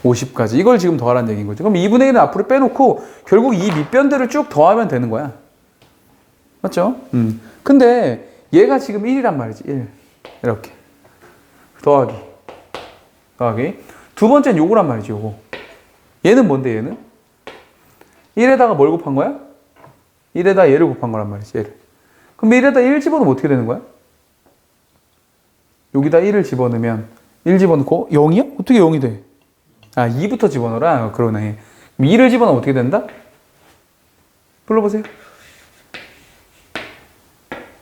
50까지. 이걸 지금 더하라는 얘기인 거죠. 그럼 2분의 1은 앞으로 빼놓고 결국 이 밑변들을 쭉 더하면 되는 거야. 맞죠? 근데 얘가 지금 1이란 말이지. 1. 이렇게. 더하기. 두 번째는 요거란 말이지. 요거. 얘는 뭔데 얘는? 1에다가 뭘 곱한 거야? 1에다 얘를 곱한 거란 말이지. 얘를. 그럼 1에다 1 집어넣으면 어떻게 되는 거야? 여기다 1을 집어넣으면 1 집어넣고 0이야? 어떻게 0이 돼? 아, 2부터 집어넣어라. 그러네. 그럼 2를 집어넣으면 어떻게 된다? 불러보세요.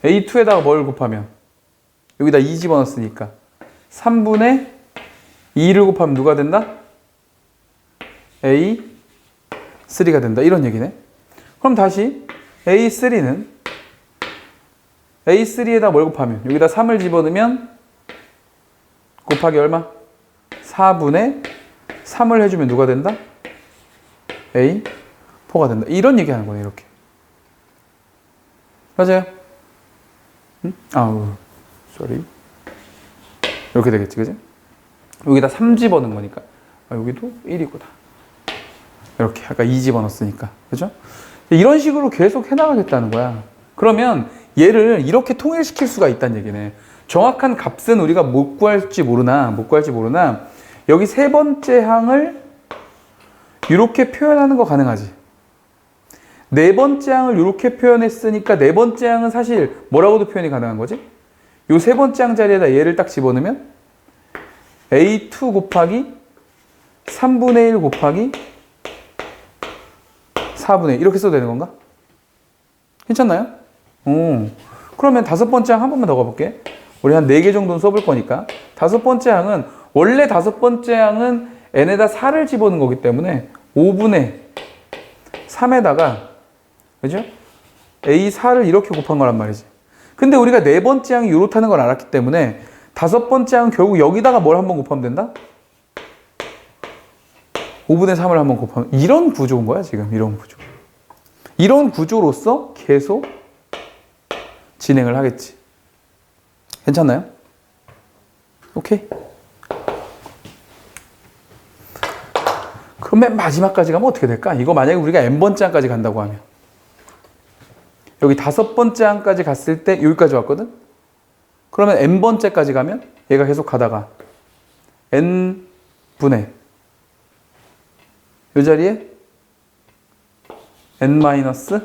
A2에다가 뭘 곱하면? 여기다 2 집어넣었으니까 3분의 2를 곱하면 누가 된다? A3가 된다. 이런 얘기네. 그럼 다시 A3에다 뭘 곱하면? 여기다 3을 집어넣으면 곱하기 얼마? 4분의 3을 해주면 누가 된다? A4가 된다. 이런 얘기 하는 거네, 이렇게. 맞아요? 응? sorry. 이렇게 되겠지, 그지? 여기다 3 집어넣은 거니까. 여기도 1이구나. 이렇게. 아까 2 집어넣었으니까. 그죠? 이런 식으로 계속 해나가겠다는 거야. 그러면 얘를 이렇게 통일시킬 수가 있다는 얘기네. 정확한 값은 우리가 못 구할지 모르나, 여기 세 번째 항을 이렇게 표현하는 거 가능하지. 네 번째 항을 이렇게 표현했으니까 네 번째 항은 사실 뭐라고도 표현이 가능한 거지? 요 세 번째 항 자리에다 얘를 딱 집어넣으면 A2 곱하기 3분의 1 곱하기 4분의 1 이렇게 써도 되는 건가? 괜찮나요? 그러면 다섯 번째 항 한 번만 더 가볼게. 우리 한 4개 정도는 써볼 거니까. 다섯 번째 항은 원래 다섯 번째 항은 n에다 4를 집어넣은 거기 때문에 5분의 3에다가 그죠? A4를 이렇게 곱한 거란 말이지. 근데 우리가 네 번째 항이 이렇다는 걸 알았기 때문에 다섯 번째 항은 결국 여기다가 뭘 한번 곱하면 된다? 5분의 3을 한번 곱하면 이런 구조인 거야 지금. 이런 구조. 이런 구조로서 계속 진행을 하겠지. 괜찮나요? 오케이. 그럼 맨 마지막까지 가면 어떻게 될까? 이거 만약에 우리가 n번째 항까지 간다고 하면 여기 다섯 번째 항까지 갔을 때 여기까지 왔거든? 그러면 n번째까지 가면 얘가 계속 가다가 n분의 이 자리에 n-2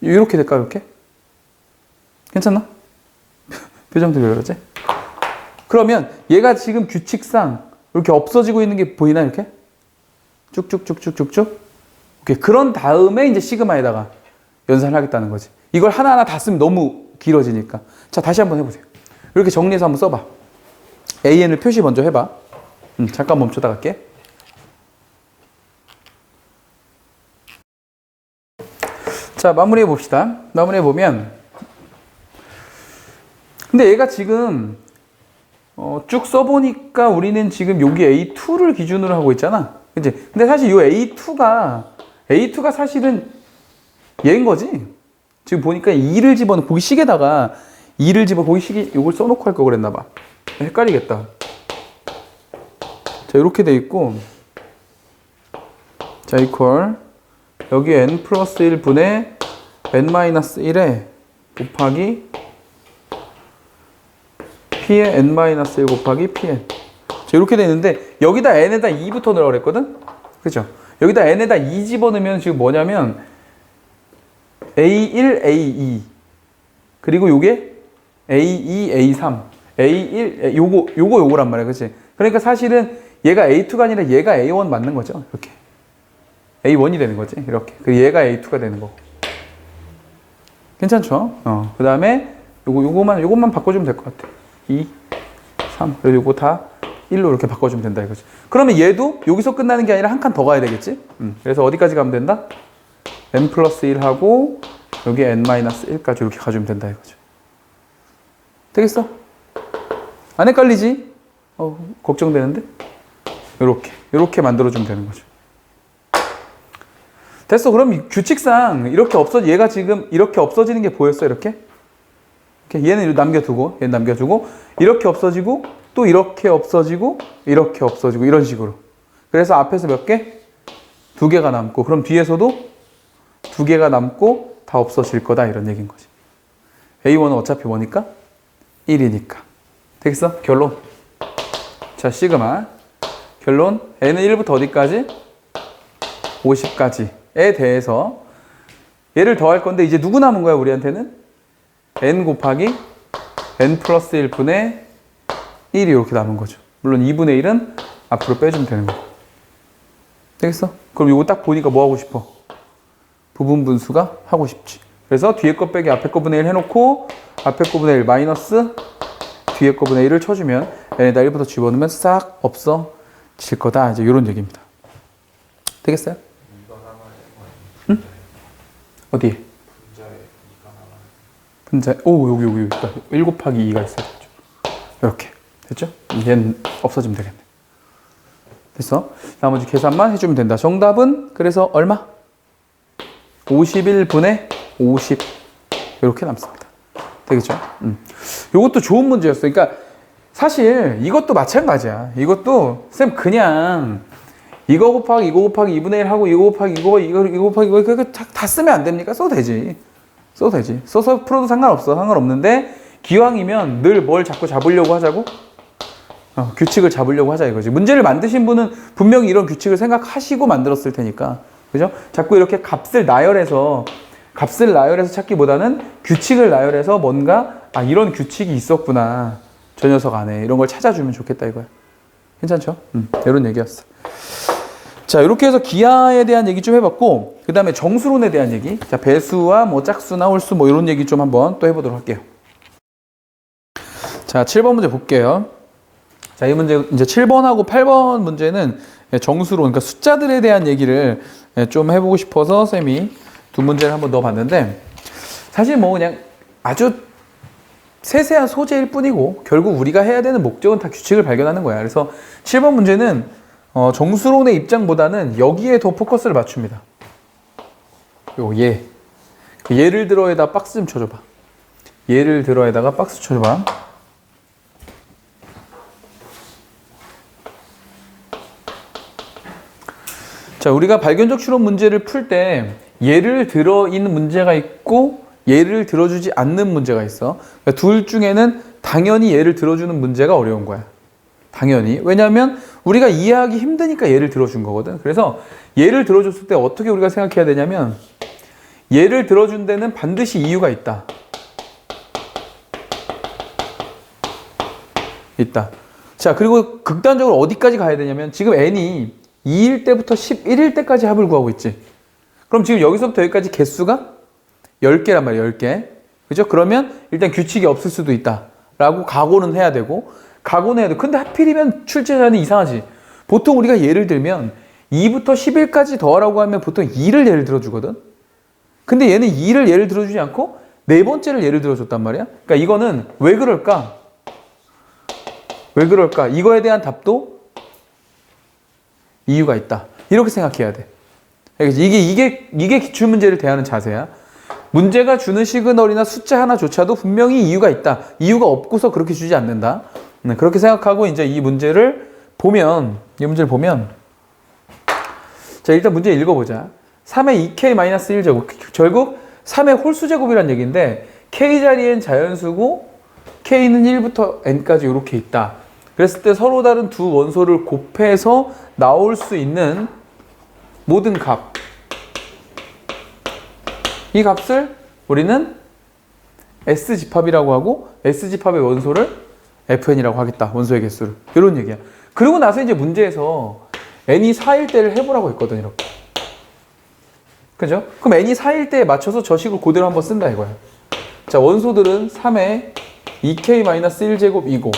이렇게 될까? 이렇게? 괜찮나? 표정들이 왜 그러지? 그러면 얘가 지금 규칙상 이렇게 없어지고 있는 게 보이나? 이렇게? 쭉쭉쭉쭉쭉쭉. 오케이. 그런 다음에 이제 시그마에다가 연산을 하겠다는 거지. 이걸 하나하나 다 쓰면 너무 길어지니까. 자, 다시 한번 해보세요. 이렇게 정리해서 한번 써봐. AN을 표시 먼저 해봐. 잠깐 멈췄다 갈게. 자, 마무리해 봅시다. 마무리해 보면 근데 얘가 지금 쭉 써보니까 우리는 지금 여기 A2를 기준으로 하고 있잖아. 그치? 근데 사실 이 A2가 사실은 얘인 거지. 지금 보니까 2를 집어넣고 거기 식에다가 2를 집어 거기 식이 이걸 써놓고 할 거 그랬나 봐. 헷갈리겠다. 자, 이렇게 돼 있고 자, 이퀄 여기 n 플러스 1분의 n-1에 곱하기 p의 n-1 곱하기 pn. 자, 이렇게 돼 있는데 여기다 n에다 2부터 넣으라고 그랬거든? 그죠? 여기다 n에다 2 집어넣으면 지금 뭐냐면 A1, A2 그리고 요게 A2, A3 A1, 요거란 말이야. 그치? 그러니까 사실은 얘가 A2가 아니라 얘가 A1 맞는 거죠. 이렇게 A1이 되는 거지. 이렇게. 그리고 얘가 A2가 되는 거고. 괜찮죠? 그 다음에 요것만 바꿔주면 될 것 같아. 2, 3. 그리고 요거 다 1로 이렇게 바꿔주면 된다 이거지. 그러면 얘도 여기서 끝나는 게 아니라 한 칸 더 가야 되겠지? 그래서 어디까지 가면 된다? n 플러스 1하고 여기 n-1까지 이렇게 가주면 된다 이거죠. 되겠어? 안 헷갈리지? 걱정되는데? 이렇게 만들어주면 되는 거죠. 됐어. 그럼 규칙상 얘가 지금 이렇게 없어지는 게 보였어? 이렇게? 얘는 남겨두고, 얘는 남겨두고, 이렇게 없어지고, 또 이렇게 없어지고, 이렇게 없어지고, 이런 식으로. 그래서 앞에서 몇 개? 2개가 남고, 그럼 뒤에서도 2개가 남고, 다 없어질 거다. 이런 얘기인 거지. A1은 어차피 뭐니까? 1이니까. 되겠어? 결론. 자, 시그마. 결론. n은 1부터 어디까지? 50까지에 대해서 얘를 더할 건데, 이제 누구 남은 거야, 우리한테는? n 곱하기 n 플러스 1분의 1이 이렇게 남은 거죠. 물론 2분의 1은 앞으로 빼주면 되는 거고. 되겠어? 그럼 이거 딱 보니까 뭐 하고 싶어? 부분 분수가 하고 싶지. 그래서 뒤에 거 빼기 앞에 거 분의 1 해놓고 앞에 거 분의 1 마이너스 뒤에 거 분의 1을 쳐주면 n에다 1부터 집어넣으면 싹 없어질 거다. 이제 이런 얘기입니다. 되겠어요? 응? 어디에? 분자에 여기 있다. 1 곱하기 2가 있어요. 이렇게 됐죠? 얘는 없어지면 되겠네. 됐어? 나머지 계산만 해주면 된다. 정답은 그래서 얼마? 51분의 50 이렇게 남습니다. 되겠죠? 이것도 좋은 문제였어. 그러니까 사실 이것도 마찬가지야. 이것도 쌤 그냥 이거 곱하기 2분의 1 하고 이거 곱하기 이거 곱하기 이거 다 쓰면 안 됩니까? 써도 되지. 써서 풀어도 상관없는데 기왕이면 늘 뭘 자꾸 잡으려고 하자고? 규칙을 잡으려고 하자 이거지. 문제를 만드신 분은 분명히 이런 규칙을 생각하시고 만들었을 테니까. 그죠? 자꾸 이렇게 값을 나열해서 찾기보다는 규칙을 나열해서 뭔가 이런 규칙이 있었구나. 저 녀석 안에 이런 걸 찾아주면 좋겠다 이거야. 괜찮죠? 이런 얘기였어. 자, 이렇게 해서 기하에 대한 얘기 좀 해봤고, 그 다음에 정수론에 대한 얘기. 자, 배수와 뭐 짝수나 홀수 뭐 이런 얘기 좀 한번 또 해보도록 할게요. 자, 7번 문제 볼게요. 자, 이 문제 이제 7번하고 8번 문제는 정수론, 그러니까 숫자들에 대한 얘기를 좀 해보고 싶어서 쌤이 두 문제를 한번 넣어봤는데, 사실 뭐 그냥 아주 세세한 소재일 뿐이고 결국 우리가 해야 되는 목적은 다 규칙을 발견하는 거야. 그래서 7번 문제는 정수론의 입장보다는 여기에 더 포커스를 맞춥니다. 예를 들어에다 박스 좀 쳐줘봐. 예를 들어에다가 박스 쳐줘봐. 자, 우리가 발견적 추론 문제를 풀 때 예를 들어 있는 문제가 있고 예를 들어주지 않는 문제가 있어. 그러니까 둘 중에는 당연히 예를 들어주는 문제가 어려운 거야. 당연히. 왜냐하면 우리가 이해하기 힘드니까 예를 들어준 거거든. 그래서 예를 들어줬을 때 어떻게 우리가 생각해야 되냐면, 예를 들어준 데는 반드시 이유가 있다. 자, 그리고 극단적으로 어디까지 가야 되냐면, 지금 n이 2일 때부터 11일 때까지 합을 구하고 있지. 그럼 지금 여기서부터 여기까지 개수가 10개란 말이야, 10개. 그죠? 그러면 일단 규칙이 없을 수도 있다. 라고 각오는 해야 되고, 근데 하필이면 출제자는 이상하지. 보통 우리가 예를 들면 2부터 10일까지 더하라고 하면 보통 2를 예를 들어주거든. 근데 얘는 2를 예를 들어주지 않고 네 번째를 예를 들어줬단 말이야. 그러니까 이거는 왜 그럴까? 이거에 대한 답도 이유가 있다. 이렇게 생각해야 돼. 이게 기출문제를 대하는 자세야. 문제가 주는 시그널이나 숫자 하나조차도 분명히 이유가 있다. 이유가 없고서 그렇게 주지 않는다. 그렇게 생각하고 이제 이 문제를 보면, 자, 일단 문제 읽어보자. 3의 2k-1제곱. 결국 3의 홀수제곱이란 얘기인데, k 자리엔 자연수고 k는 1부터 n까지 이렇게 있다. 그랬을 때 서로 다른 두 원소를 곱해서 나올 수 있는 모든 값, 이 값을 우리는 S집합이라고 하고, S집합의 원소를 Fn이라고 하겠다. 원소의 개수를. 이런 얘기야. 그러고 나서 이제 문제에서 n이 4일 때를 해보라고 했거든, 이렇게. 그죠? 그럼 n이 4일 때에 맞춰서 저 식을 그대로 한번 쓴다 이거야. 자, 원소들은 3의 2k-1제곱이고,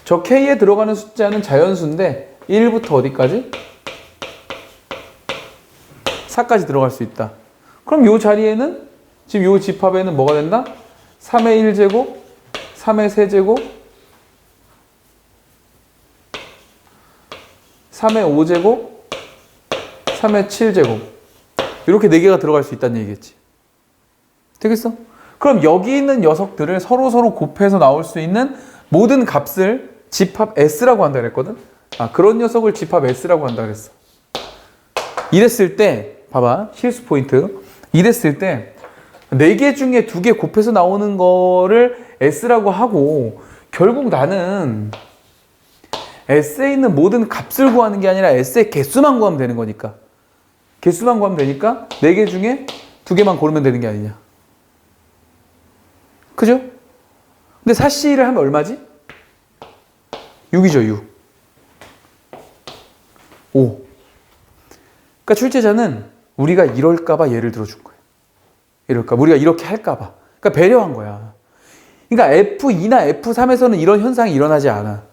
저 k에 들어가는 숫자는 자연수인데 1부터 어디까지? 4까지 들어갈 수 있다. 그럼 이 자리에는, 지금 이 집합에는 뭐가 된다? 3의 1제곱, 3의 세제곱, 3의 5제곱, 3의 7제곱. 이렇게 4개가 들어갈 수 있다는 얘기겠지. 되겠어? 그럼 여기 있는 녀석들을 서로 곱해서 나올 수 있는 모든 값을 집합 S라고 한다 그랬거든? 그런 녀석을 집합 S라고 한다 그랬어. 이랬을 때, 봐봐. 실수 포인트. 이랬을 때 4개 중에 2개 곱해서 나오는 거를 S라고 하고, 결국 나는 S에 있는 모든 값을 구하는 게 아니라 S의 개수만 구하면 되는 거니까. 개수만 구하면 되니까 4개 중에 2개만 고르면 되는 게 아니냐. 그죠? 근데 4C를 하면 얼마지? 6이죠, 6. 5. 그러니까 출제자는 우리가 이럴까봐 예를 들어준 거예요. 우리가 이렇게 할까봐. 그러니까 배려한 거야. 그러니까 F2나 F3에서는 이런 현상이 일어나지 않아.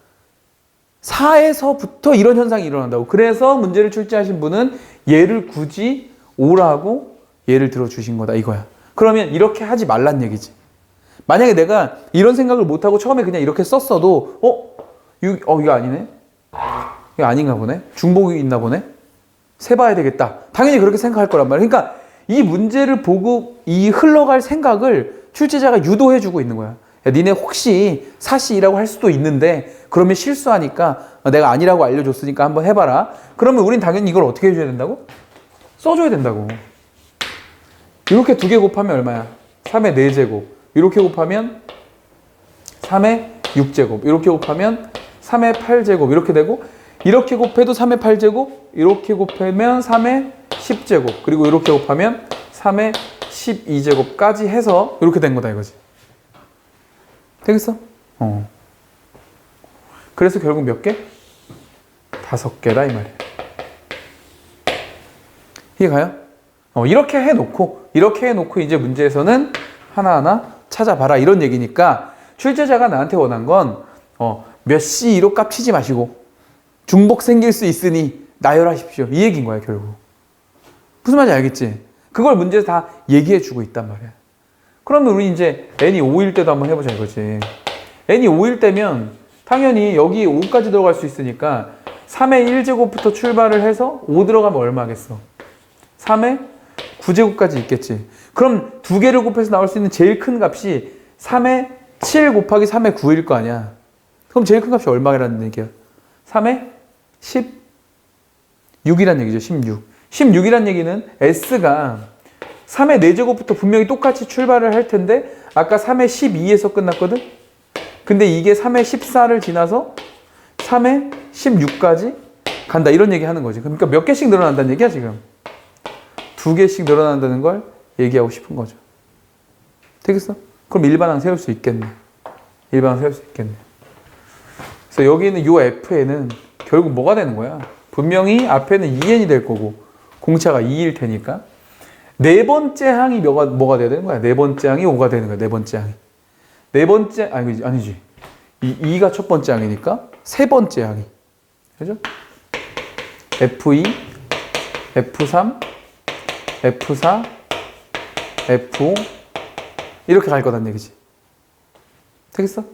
4에서부터 이런 현상이 일어난다고. 그래서 문제를 출제하신 분은 얘를 굳이 5라고 예를 들어주신 거다 이거야. 그러면 이렇게 하지 말란 얘기지. 만약에 내가 이런 생각을 못하고 처음에 그냥 이렇게 썼어도 이거 아니네? 이거 아닌가 보네? 중복이 있나 보네? 세봐야 되겠다. 당연히 그렇게 생각할 거란 말이야. 그러니까 이 문제를 보고 이 흘러갈 생각을 출제자가 유도해주고 있는 거야. 야, 니네 혹시 4C라고 할 수도 있는데 그러면 실수하니까 내가 아니라고 알려줬으니까 한번 해봐라. 그러면 우린 당연히 이걸 어떻게 해줘야 된다고? 써줘야 된다고. 이렇게 2개 곱하면 얼마야? 3의 4제곱. 이렇게 곱하면 3의 6제곱. 이렇게 곱하면 3의 8제곱 이렇게 되고 이렇게 곱해도 3의 8제곱 이렇게 곱하면 3의 10제곱 그리고 이렇게 곱하면 3의 12제곱까지 해서 이렇게 된 거다 이거지. 되겠어? 그래서 결국 몇 개? 5개다 이 말이야. 이해가요? 이렇게 해놓고 이제 문제에서는 하나하나 찾아봐라 이런 얘기니까 출제자가 나한테 원한 건 몇 C2로 값 치지 마시고 중복 생길 수 있으니 나열하십시오 이 얘기인 거야 결국. 무슨 말인지 알겠지? 그걸 문제에서 다 얘기해 주고 있단 말이야. 그러면 우리 이제 n이 5일 때도 한번 해보자 이거지. n이 5일 때면 당연히 여기 5까지 들어갈 수 있으니까 3의 1제곱부터 출발을 해서 5 들어가면 얼마겠어? 3의 9제곱까지 있겠지. 그럼 두 개를 곱해서 나올 수 있는 제일 큰 값이 3의 7 곱하기 3의 9일 거 아니야. 그럼 제일 큰 값이 얼마라는 얘기야? 3의 16이란 얘기죠. 16. 16이란 얘기는 S가 3의 4제곱부터 분명히 똑같이 출발을 할 텐데 아까 3의 12에서 끝났거든? 근데 이게 3의 14를 지나서 3의 16까지 간다 이런 얘기 하는 거지. 그러니까 몇 개씩 늘어난다는 얘기야 지금. 2개씩 늘어난다는 걸 얘기하고 싶은 거죠. 되겠어? 그럼 일반항 세울 수 있겠네. 일반항 세울 수 있겠네. 그래서 여기 있는 요 F에는 결국 뭐가 되는 거야? 분명히 앞에는 2n이 될 거고 공차가 2일 테니까 네 번째 항이 뭐가 돼야 되는 거야? 네 번째 항이 5가 되는 거야. 네 번째 항이. 네 번째 아니지. 2가 첫 번째 항이니까 세 번째 항이. 그죠? F2, F3, F4, F5 이렇게 갈 거란 얘기지. 되겠어?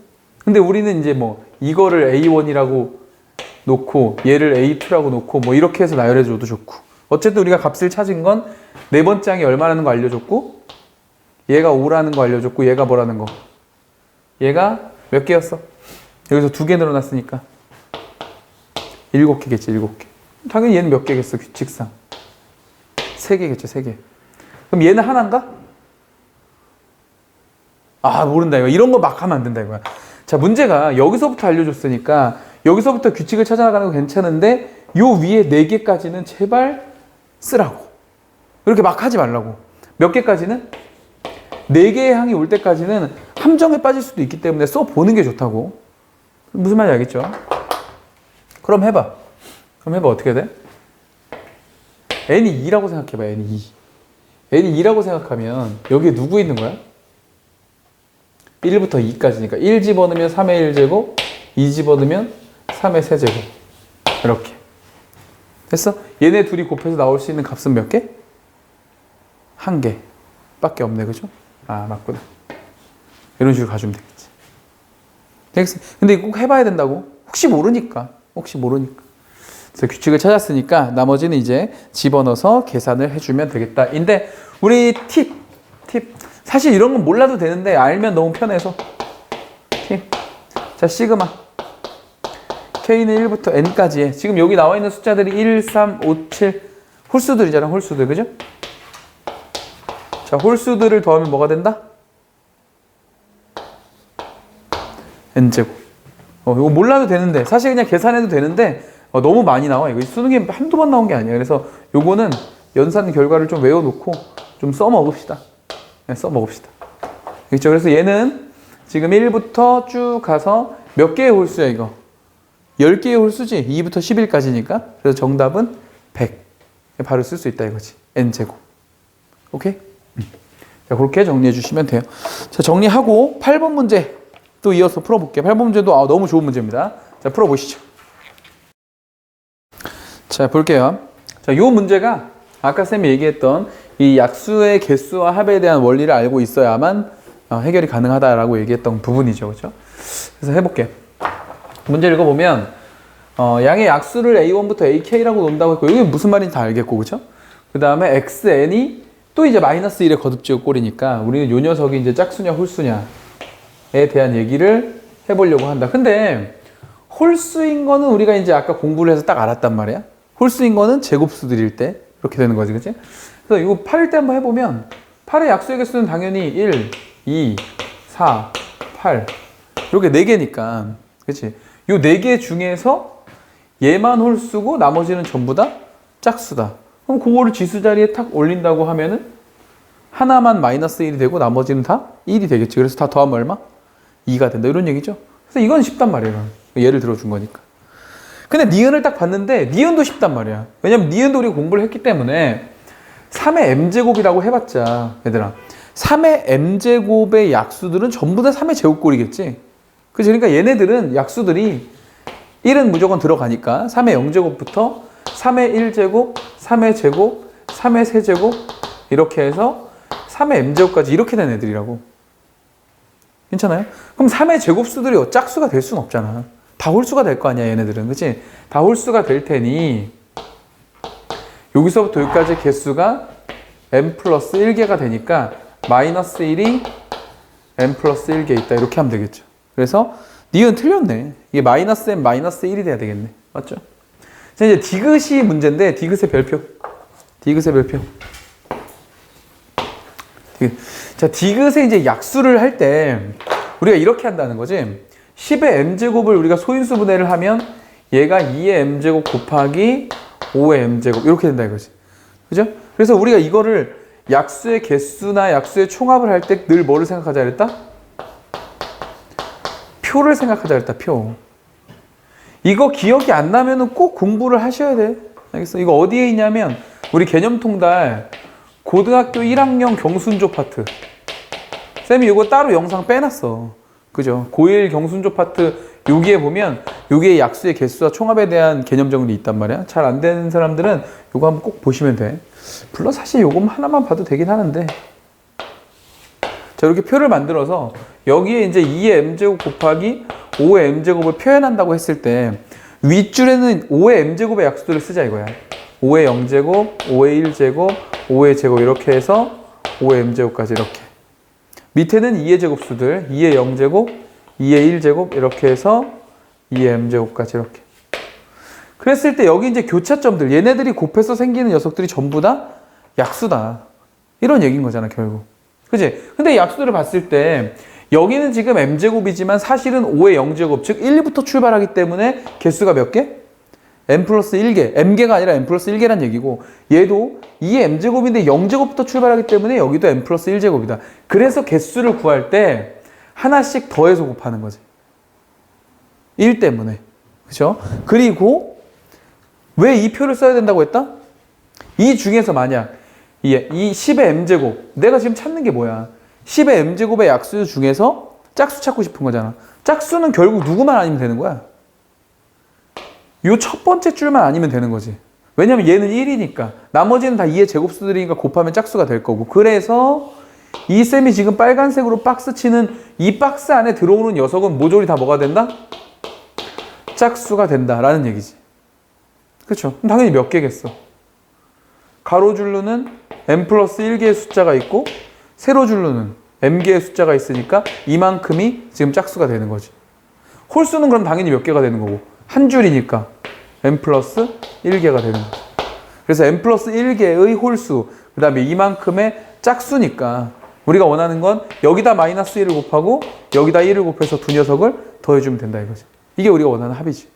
근데 우리는 이제 뭐 이거를 A1이라고 놓고 얘를 A2라고 놓고 뭐 이렇게 해서 나열해 줘도 좋고 어쨌든 우리가 값을 찾은 건 네 번째 항이 얼마라는 거 알려줬고 얘가 5라는 거 알려줬고 얘가 뭐라는 거 얘가 몇 개였어? 여기서 2개 늘어났으니까 7개겠지 7개. 당연히 얘는 몇 개겠어 규칙상 3개겠죠 3개. 그럼 얘는 하나인가? 모른다 이거. 이런 거 막 하면 안 된다 이거야. 자 문제가 여기서부터 알려줬으니까 여기서부터 규칙을 찾아나가는 거 괜찮은데 요 위에 4개까지는 제발 쓰라고. 이렇게 막 하지 말라고. 몇 개까지는? 4개의 항이 올 때까지는 함정에 빠질 수도 있기 때문에 써보는 게 좋다고. 무슨 말인지 알겠죠? 그럼 해봐. 어떻게 돼? n이 2라고 생각해봐. n이 2. n이 2라고 생각하면 여기에 누구 있는 거야? 1부터 2까지니까 1 집어넣으면 3의 1제곱 2 집어넣으면 3의 세제곱 이렇게 됐어? 얘네 둘이 곱해서 나올 수 있는 값은 몇 개? 1개 밖에 없네 그죠? 맞구나. 이런 식으로 가주면 되겠지. 되겠어? 근데 이거 꼭 해봐야 된다고. 혹시 모르니까 그래서 규칙을 찾았으니까 나머지는 이제 집어넣어서 계산을 해주면 되겠다 인데 우리 팁 사실 이런 건 몰라도 되는데 알면 너무 편해서 자 시그마 K는 1부터 N까지 해. 지금 여기 나와 있는 숫자들이 1, 3, 5, 7 홀수들이잖아. 홀수들 그죠? 자 홀수들을 더하면 뭐가 된다? N제곱. 이거 몰라도 되는데 사실 그냥 계산해도 되는데 너무 많이 나와. 이거 수능에 한두 번 나온 게 아니야. 그래서 요거는 연산 결과를 좀 외워놓고 좀 써먹읍시다. 써먹읍시다. 그렇죠? 그래서 얘는 지금 1부터 쭉 가서 몇 개의 홀수야 이거? 10개의 홀수지? 2부터 11까지니까. 그래서 정답은 100. 바로 쓸 수 있다 이거지. n제곱. 오케이? 자, 그렇게 정리해 주시면 돼요. 자, 정리하고 8번 문제 또 이어서 풀어볼게요. 8번 문제도 너무 좋은 문제입니다. 자, 풀어보시죠. 자, 볼게요. 자, 요 문제가 아까 쌤이 얘기했던 이 약수의 개수와 합에 대한 원리를 알고 있어야만 해결이 가능하다라고 얘기했던 부분이죠. 그렇죠? 그래서 해볼게요. 문제 읽어보면 양의 약수를 A1부터 AK라고 논다고 했고 여기 무슨 말인지 다 알겠고 그렇죠? 그 다음에 XN이 또 이제 마이너스 1의 거듭지어 꼴이니까 우리는 요 녀석이 이제 짝수냐 홀수냐에 대한 얘기를 해보려고 한다. 근데 홀수인 거는 우리가 이제 아까 공부를 해서 딱 알았단 말이야. 홀수인 거는 제곱수들일 때 이렇게 되는 거지, 그치? 그래서 이거 8일 때 한번 해보면 8의 약수의 개수는 당연히 1, 2, 4, 8 이렇게 4개니까 그치? 요 네 개 중에서 얘만 홀수고 나머지는 전부 다 짝수다. 그럼 그거를 지수 자리에 탁 올린다고 하면은 하나만 마이너스 1이 되고 나머지는 다 1이 되겠지. 그래서 다 더하면 얼마? 2가 된다. 이런 얘기죠. 그래서 이건 쉽단 말이에요. 예를 들어준 거니까. 근데 니은을 딱 봤는데 니은도 쉽단 말이야. 왜냐면 니은도 우리가 공부를 했기 때문에 3의 m제곱이라고 해봤자 얘들아 3의 m제곱의 약수들은 전부 다 3의 제곱꼴이겠지. 그치? 그러니까 얘네들은 약수들이 1은 무조건 들어가니까 3의 0제곱부터 3의 1제곱, 3의 제곱, 3의 세제곱 이렇게 해서 3의 m제곱까지 이렇게 된 애들이라고. 괜찮아요? 그럼 3의 제곱수들이 짝수가 될 수는 없잖아. 다 홀수가 될 거 아니야 얘네들은. 그치? 다 홀수가 될 테니 여기서부터 여기까지 개수가 m 플러스 1개가 되니까 마이너스 1이 m 플러스 1개 있다. 이렇게 하면 되겠죠. 그래서 니은 틀렸네. 이게 마이너스 m 마이너스 1이 돼야 되겠네. 맞죠? 자, 이제 디귿이 문제인데 디귿의 별표. 디귿의 별표. 자, 디귿의 이제 약수를 할 때 우리가 이렇게 한다는 거지. 10의 m제곱을 우리가 소인수 분해를 하면 얘가 2의 m제곱 곱하기 5의 m제곱 이렇게 된다 이거지. 그죠? 그래서 우리가 이거를 약수의 개수나 약수의 총합을 할 때 늘 뭐를 생각하자 그랬다? 표를 생각하자 그랬다. 표. 이거 기억이 안 나면은 꼭 공부를 하셔야 돼. 알겠어? 이거 어디에 있냐면 우리 개념통달 고등학교 1학년 경순조 파트. 쌤이 이거 따로 영상 빼놨어. 그죠? 고1 경순조 파트 여기에 보면 여기에 약수의 개수와 총합에 대한 개념 정리 있단 말이야. 잘 안 되는 사람들은 이거 한번 꼭 보시면 돼. 물론 사실 요거 하나만 봐도 되긴 하는데. 자, 이렇게 표를 만들어서 여기에 이제 2의 m제곱 곱하기 5의 m제곱을 표현한다고 했을 때 윗줄에는 5의 m제곱의 약수들을 쓰자 이거야. 5의 0제곱, 5의 1제곱, 5의 제곱 이렇게 해서 5의 m제곱까지 이렇게. 밑에는 2의 제곱수들 2의 0제곱, 2의 1제곱 이렇게 해서 2의 m제곱까지 이렇게. 그랬을 때 여기 이제 교차점들 얘네들이 곱해서 생기는 녀석들이 전부 다 약수다. 이런 얘기인 거잖아 결국. 그치? 근데 약수들을 봤을 때 여기는 지금 m제곱이지만 사실은 5의 0제곱 즉 1부터 출발하기 때문에 개수가 몇 개? m 플러스 1개. m개가 아니라 m 플러스 1개란 얘기고 얘도 2의 m제곱인데 0제곱부터 출발하기 때문에 여기도 m 플러스 1제곱이다. 그래서 개수를 구할 때 하나씩 더해서 곱하는 거지. 1 때문에. 그렇죠? 그리고 왜 이 표를 써야 된다고 했다? 이 중에서 만약 이 10의 m제곱 내가 지금 찾는 게 뭐야? 10의 m제곱의 약수 중에서 짝수 찾고 싶은 거잖아. 짝수는 결국 누구만 아니면 되는 거야. 요 첫 번째 줄만 아니면 되는 거지. 왜냐면 얘는 1이니까 나머지는 다 2의 제곱수들이니까 곱하면 짝수가 될 거고. 그래서 이 쌤이 지금 빨간색으로 박스 치는 이 박스 안에 들어오는 녀석은 모조리 다 뭐가 된다? 짝수가 된다라는 얘기지. 그렇죠? 당연히 몇 개겠어. 가로줄로는 m 플러스 1개의 숫자가 있고 세로줄로는 m개의 숫자가 있으니까 이만큼이 지금 짝수가 되는 거지. 홀수는 그럼 당연히 몇 개가 되는 거고 한 줄이니까 m 플러스 1개가 되는 거지. 그래서 m 플러스 1개의 홀수 그 다음에 이만큼의 짝수니까 우리가 원하는 건 여기다 마이너스 1을 곱하고 여기다 1을 곱해서 두 녀석을 더해주면 된다 이거지. 이게 우리가 원하는 합이지.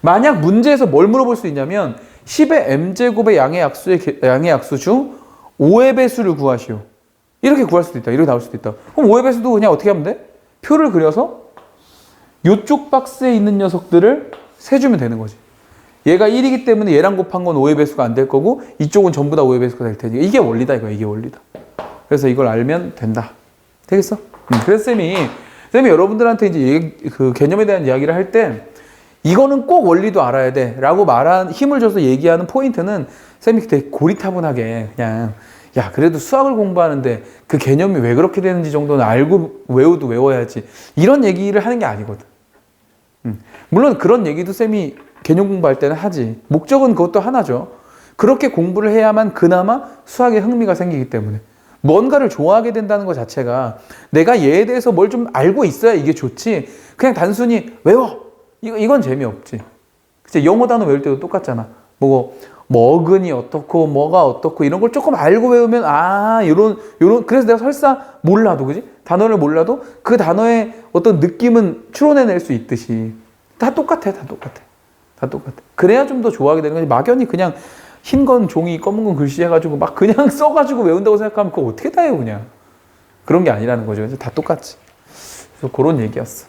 만약 문제에서 뭘 물어볼 수 있냐면 10의 m제곱의 양의 약수 중 5의 배수를 구하시오. 이렇게 구할 수도 있다. 이렇게 나올 수도 있다. 그럼 5의 배수도 그냥 어떻게 하면 돼? 표를 그려서 이쪽 박스에 있는 녀석들을 세주면 되는 거지. 얘가 1이기 때문에 얘랑 곱한 건 5의 배수가 안 될 거고 이쪽은 전부 다 5의 배수가 될 테니까 이게 원리다 이거야. 이게 원리다. 그래서 이걸 알면 된다. 되겠어? 그래서 쌤이 여러분들한테 이제 그 개념에 대한 이야기를 할 때 이거는 꼭 원리도 알아야 돼 라고 힘을 줘서 얘기하는 포인트는 쌤이 되게 고리타분하게 그냥 야 그래도 수학을 공부하는데 그 개념이 왜 그렇게 되는지 정도는 알고 외워도 외워야지 이런 얘기를 하는 게 아니거든. 물론 그런 얘기도 쌤이 개념 공부할 때는 하지. 목적은 그것도 하나죠. 그렇게 공부를 해야만 그나마 수학에 흥미가 생기기 때문에 뭔가를 좋아하게 된다는 것 자체가 내가 얘에 대해서 뭘 좀 알고 있어야 이게 좋지 그냥 단순히 외워 이건 재미없지. 그치? 영어 단어 외울 때도 똑같잖아. 어근이 어떻고 뭐가 어떻고 이런 걸 조금 알고 외우면 요런 그래서 내가 설사 몰라도 그지? 단어를 몰라도 그 단어의 어떤 느낌은 추론해낼 수 있듯이 다 똑같아. 그래야 좀 더 좋아하게 되는 거지. 막연히 그냥 흰 건 종이, 검은 건 글씨 해가지고 막 그냥 써가지고 외운다고 생각하면 그거 어떻게 다 해요, 그냥. 그런 게 아니라는 거죠. 그래서 다 똑같지. 그래서 그런 얘기였어.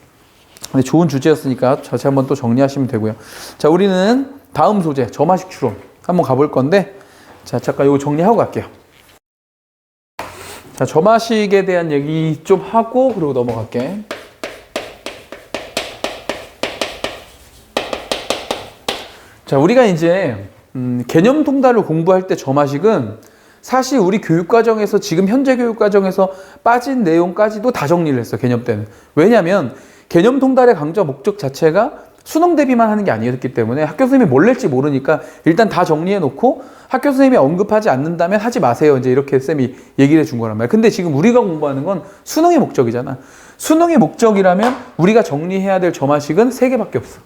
근데 좋은 주제였으니까 자세히 한번 또 정리하시면 되고요. 자, 우리는 다음 소재, 점화식 추론 한번 가볼 건데, 자, 잠깐 이거 정리하고 갈게요. 자, 점화식에 대한 얘기 좀 하고, 그리고 넘어갈게. 자, 우리가 이제 개념 통달을 공부할 때 점화식은 사실 우리 교육과정에서 지금 현재 교육과정에서 빠진 내용까지도 다 정리를 했어, 개념 때는. 왜냐하면 개념 통달의 강조와 목적 자체가 수능 대비만 하는 게 아니었기 때문에 학교 선생님이 뭘 낼지 모르니까 일단 다 정리해 놓고 학교 선생님이 언급하지 않는다면 하지 마세요. 이제 이렇게 쌤이 얘기를 해준 거란 말이야. 근데 지금 우리가 공부하는 건 수능의 목적이잖아. 수능의 목적이라면 우리가 정리해야 될 점화식은 3개밖에 없어.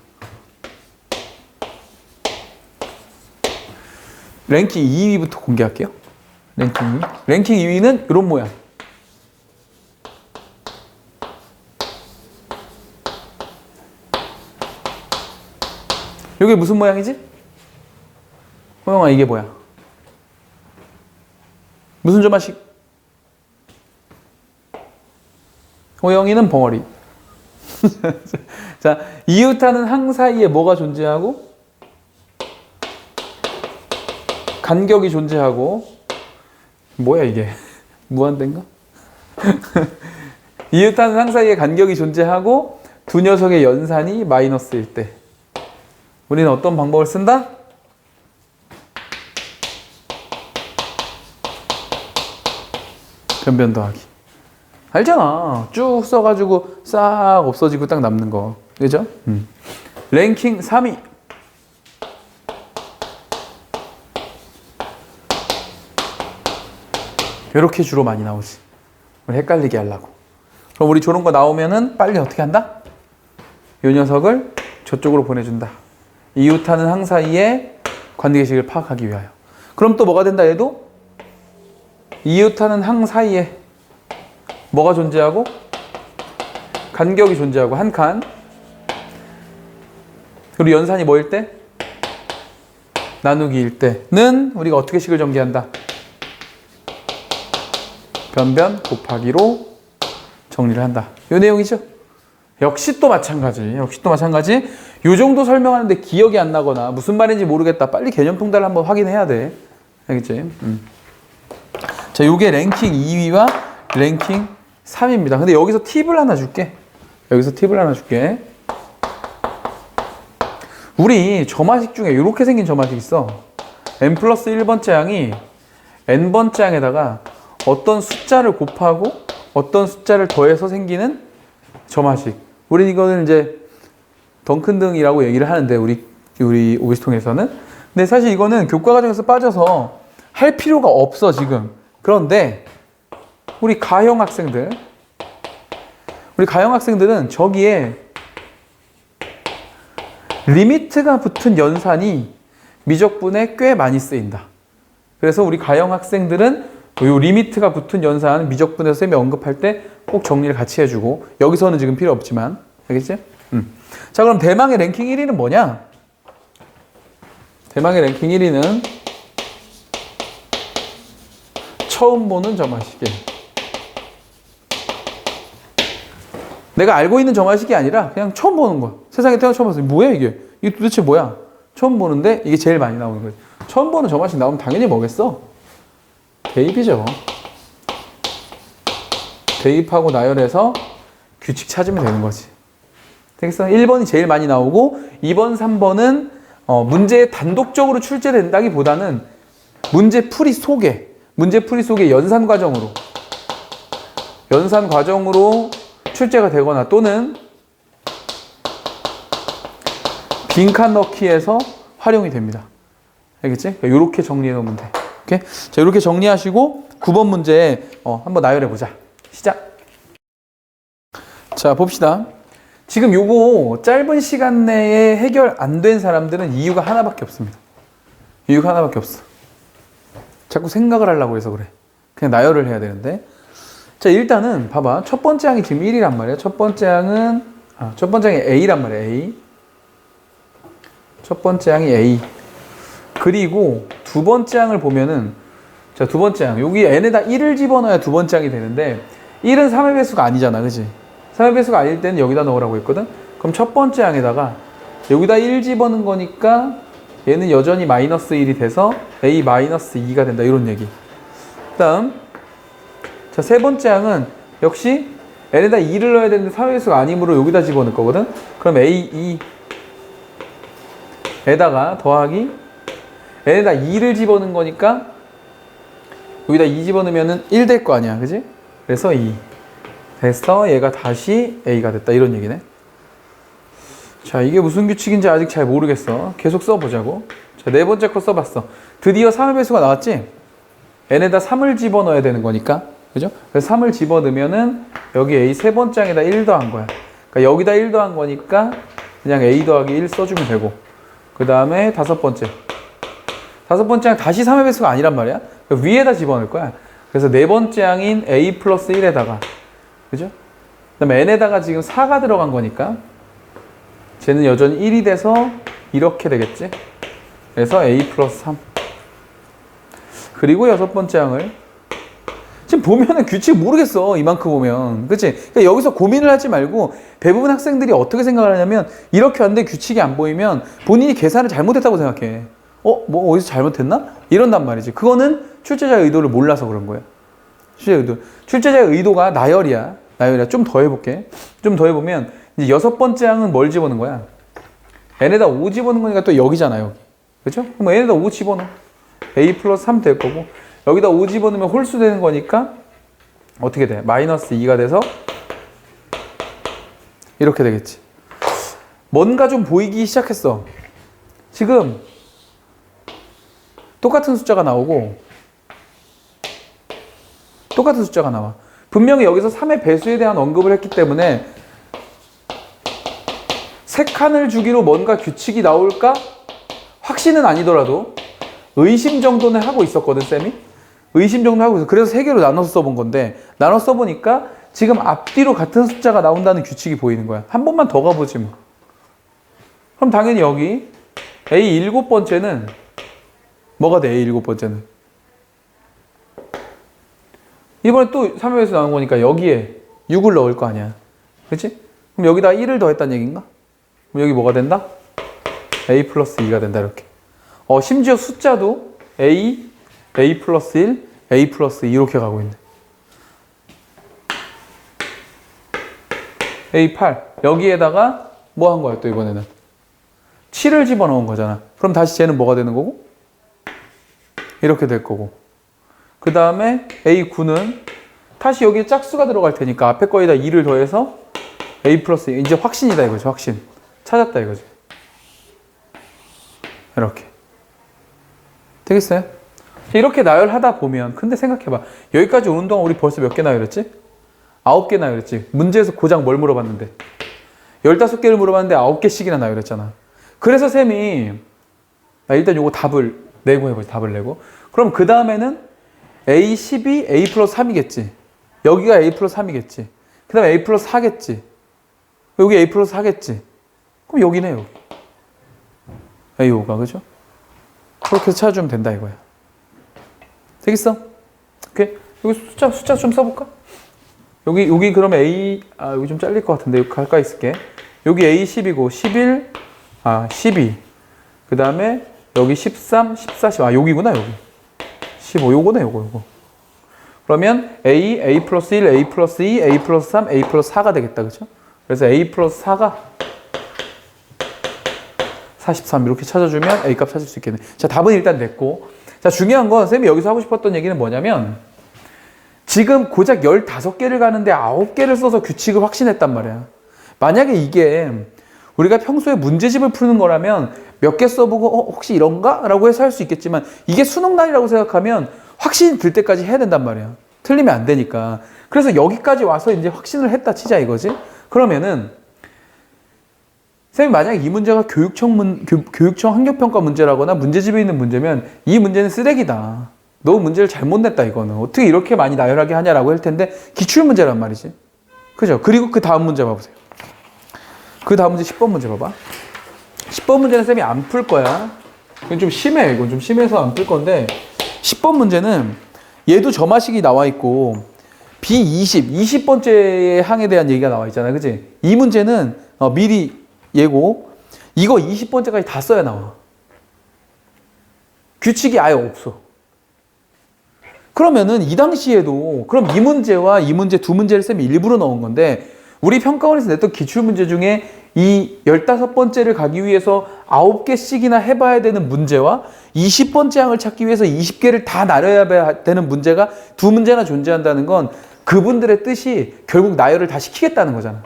랭킹 2위부터 공개할게요. 랭킹 2위. 랭킹 2위는 이런 모양. 이게 무슨 모양이지? 호영아, 이게 뭐야? 무슨 점화식? 호영이는 벙어리. 자, 이웃하는 항 사이에 뭐가 존재하고? 간격이 존재하고. 뭐야 이게? 무한대인가? 이웃하는 항 사이에 간격이 존재하고 두 녀석의 연산이 마이너스일 때 우리는 어떤 방법을 쓴다? 변변 더하기. 알잖아. 쭉 써가지고 싹 없어지고 딱 남는 거. 그죠? 랭킹 3위. 이렇게 주로 많이 나오지. 우리 헷갈리게 하려고. 그럼 우리 저런 거 나오면은 빨리 어떻게 한다? 이 녀석을 저쪽으로 보내준다. 이웃하는 항 사이의 관계식을 파악하기 위하여. 그럼 또 뭐가 된다 얘도? 이웃하는 항 사이에 뭐가 존재하고? 간격이 존재하고 한 칸. 그리고 연산이 뭐일 때? 나누기일 때는 우리가 어떻게 식을 전개한다? 변변 곱하기로 정리를 한다. 이 내용이죠. 역시 또 마찬가지. 이 정도 설명하는데 기억이 안 나거나 무슨 말인지 모르겠다. 빨리 개념 통달을 한번 확인해야 돼. 알겠지? 자, 요게 랭킹 2위와 랭킹 3위입니다. 근데 여기서 팁을 하나 줄게. 우리 점화식 중에 이렇게 생긴 점화식 있어. n 플러스 1번째 항이 n번째 항에다가 어떤 숫자를 곱하고 어떤 숫자를 더해서 생기는 점화식. 우리 이거는 이제 덩큰등이라고 얘기를 하는데 우리 오비스통에서는. 근데 사실 이거는 교과 과정에서 빠져서 할 필요가 없어 지금. 그런데 우리 가형 학생들은 저기에 리미트가 붙은 연산이 미적분에 꽤 많이 쓰인다. 그래서 우리 가형 학생들은 이 리미트가 붙은 연산 미적분에서 쌤이 언급할 때 꼭 정리를 같이 해주고, 여기서는 지금 필요 없지만, 알겠지? 자, 그럼 대망의 랭킹 1위는 뭐냐? 대망의 랭킹 1위는 처음 보는 점화식이에요. 내가 알고 있는 점화식이 아니라 그냥 처음 보는 거야. 세상에 태어나 처음 봤어. 뭐야 이게? 이게 도대체 뭐야? 처음 보는데 이게 제일 많이 나오는 거예요. 처음 보는 점화식 나오면 당연히 뭐겠어? 대입이죠. 대입하고 나열해서 규칙 찾으면 되는 거지. 되겠어? 1번이 제일 많이 나오고 2번, 3번은 문제에 단독적으로 출제된다기보다는 문제풀이 속에 연산 과정으로 출제가 되거나 또는 빈칸 넣기에서 활용이 됩니다. 알겠지? 이렇게 정리해 놓으면 돼. 오케이? 자, 이렇게 정리하시고 9번 문제 한번 나열해 보자. 시작. 자, 봅시다. 지금 요거 짧은 시간 내에 해결 안 된 사람들은 이유가 하나밖에 없습니다. 이유가 하나밖에 없어. 자꾸 생각을 하려고 해서 그래. 그냥 나열을 해야 되는데. 자, 일단은 봐봐. 첫 번째 항이 지금 1이란 말이야. 첫 번째 항이 A란 말이야. A. 첫 번째 항이 A. 그리고 두 번째 항을 보면은, 자, 두 번째 항. 여기 n에다 1을 집어넣어야 두 번째 항이 되는데, 1은 3의 배수가 아니잖아. 그지? 3의 배수가 아닐 때는 여기다 넣으라고 했거든? 그럼 첫 번째 항에다가 여기다 1 집어넣은 거니까 얘는 여전히 마이너스 1이 돼서 A 마이너스 2가 된다. 이런 얘기. 그 다음, 자, 세 번째 항은 역시 n에다 2를 넣어야 되는데 3의 배수가 아니므로 여기다 집어넣을 거거든? 그럼 A, 2에다가 더하기 n에다 2를 집어넣은 거니까 여기다 2 집어넣으면 1 될 거 아니야. 그지? 그래서 2. 됐어. 얘가 다시 A가 됐다. 이런 얘기네. 자, 이게 무슨 규칙인지 아직 잘 모르겠어. 계속 써보자고. 자, 네 번째 거 써봤어. 드디어 3의 배수가 나왔지? n에다 3을 집어넣어야 되는 거니까. 그죠? 그래서 3을 집어넣으면은 여기 A 세 번째 항에다 1 더한 거야. 그러니까 여기다 1 더한 거니까 그냥 A 더하기 1 써주면 되고. 그 다음에 다섯 번째. 다섯 번째 항 다시 3의 배수가 아니란 말이야. 위에다 집어넣을 거야. 그래서 네 번째 항인 A 플러스 1에다가, 그죠? 그 다음에 n에다가 지금 4가 들어간 거니까 쟤는 여전히 1이 돼서 이렇게 되겠지? 그래서 A 플러스 3. 그리고 여섯 번째 항을 지금 보면은 규칙 모르겠어. 이만큼 보면. 그치? 그러니까 여기서 고민을 하지 말고 대부분 학생들이 어떻게 생각을 하냐면 이렇게 하는데 규칙이 안 보이면 본인이 계산을 잘못했다고 생각해. 뭐 어디서 잘못했나? 이런단 말이지. 그거는 출제자의 의도를 몰라서 그런 거야. 출제자의 의도가 나열이야. 좀 더 해볼게. 좀 더 해보면 이제 여섯 번째 항은 뭘 집어넣은 거야? n에다 5 집어넣은 거니까 또 여기잖아, 여기. 그죠? 그럼 n에다 5 집어넣어. A 플러스 3 될 거고 여기다 5 집어넣으면 홀수 되는 거니까 어떻게 돼? 마이너스 2가 돼서 이렇게 되겠지. 뭔가 좀 보이기 시작했어. 지금 똑같은 숫자가 나오고 똑같은 숫자가 나와. 분명히 여기서 3의 배수에 대한 언급을 했기 때문에 세 칸을 주기로 뭔가 규칙이 나올까? 확신은 아니더라도 의심 정도는 하고 있었거든, 쌤이. 의심 정도 하고 있어. 그래서 세 개로 나눠서 써본 건데 나눠서 써보니까 지금 앞뒤로 같은 숫자가 나온다는 규칙이 보이는 거야. 한 번만 더 가보지 뭐. 그럼 당연히 여기 A 일곱 번째는 뭐가 돼? A 일곱 번째는 이번에 또 3의 배수 나온 거니까 여기에 6을 넣을 거 아니야. 그렇지? 그럼 여기다 1을 더했다는 얘기인가? 그럼 여기 뭐가 된다? A 플러스 2가 된다. 이렇게. 심지어 숫자도 A 플러스 1, A 플러스 2 이렇게 가고 있네. A8 여기에다가 뭐 한 거야 또 이번에는? 7을 집어넣은 거잖아. 그럼 다시 쟤는 뭐가 되는 거고? 이렇게 될 거고. 그 다음에 A9는 다시 여기에 짝수가 들어갈 테니까 앞에 거에다 2를 더해서 A 플러스 2. 이제 확신이다 이거지. 확신. 찾았다 이거지. 이렇게. 되겠어요? 이렇게 나열하다 보면 근데 생각해봐. 여기까지 오는 동안 우리 벌써 몇 개 나열했지? 9개 나열했지. 문제에서 고작 뭘 물어봤는데 15개를 물어봤는데 9개씩이나 나열했잖아. 그래서 쌤이 일단 요거 답을 내고 해보지. 답을 내고. 그럼 그 다음에는 A12, A 플러스 3이겠지. 여기가 A 플러스 3이겠지. 그 다음에 A 플러스 4겠지. 여기 A 플러스 4겠지. 그럼 여기네 여기. A5가 그죠? 그렇게 해서 찾아주면 된다 이거야. 되겠어? 오케이. 여기 숫자 좀 써볼까? 여기 그러면 여기 좀 잘릴 것 같은데 여기 가까이 있을게. 여기 A10이고 11, 12. 그 다음에 여기 13, 14, 15. 여기구나 여기. 15 요거네 요거. 그러면 A 플러스 1, A 플러스 2, A 플러스 3, A 플러스 4가 되겠다. 그죠? 그래서 A 플러스 4가 43 이렇게 찾아주면 A값 찾을 수 있겠네. 자, 답은 일단 냈고. 자, 중요한 건 쌤이 여기서 하고 싶었던 얘기는 뭐냐면 지금 고작 15개를 가는데 9개를 써서 규칙을 확신했단 말이야. 만약에 이게 우리가 평소에 문제집을 푸는 거라면 몇 개 써보고 혹시 이런가? 라고 해서 할 수 있겠지만 이게 수능날이라고 생각하면 확신이 들 때까지 해야 된단 말이야. 틀리면 안 되니까. 그래서 여기까지 와서 이제 확신을 했다 치자 이거지. 그러면은 쌤이 만약에 이 문제가 교육청 환경평가 문제라거나 문제집에 있는 문제면 이 문제는 쓰레기다. 너 문제를 잘못 냈다 이거는. 어떻게 이렇게 많이 나열하게 하냐라고 할 텐데 기출문제란 말이지. 그죠? 그리고 그 다음 문제 봐보세요. 그 다음 문제 10번 문제 봐봐. 10번 문제는 쌤이 안 풀 거야. 이건 좀 심해. 이건 좀 심해서 안 풀 건데 10번 문제는 얘도 점화식이 나와 있고 B20, 20번째 항에 대한 얘기가 나와 있잖아. 그치? 이 문제는 미리 예고 이거 20번째까지 다 써야 나와. 규칙이 아예 없어. 그러면은 이 당시에도 그럼 이 문제와 이 문제 두 문제를 쌤이 일부러 넣은 건데 우리 평가원에서 냈던 기출문제 중에 이 15번째를 가기 위해서 9개씩이나 해봐야 되는 문제와 20번째 항을 찾기 위해서 20개를 다 나눠야 되는 문제가 두 문제나 존재한다는 건 그분들의 뜻이 결국 나열을 다 시키겠다는 거잖아.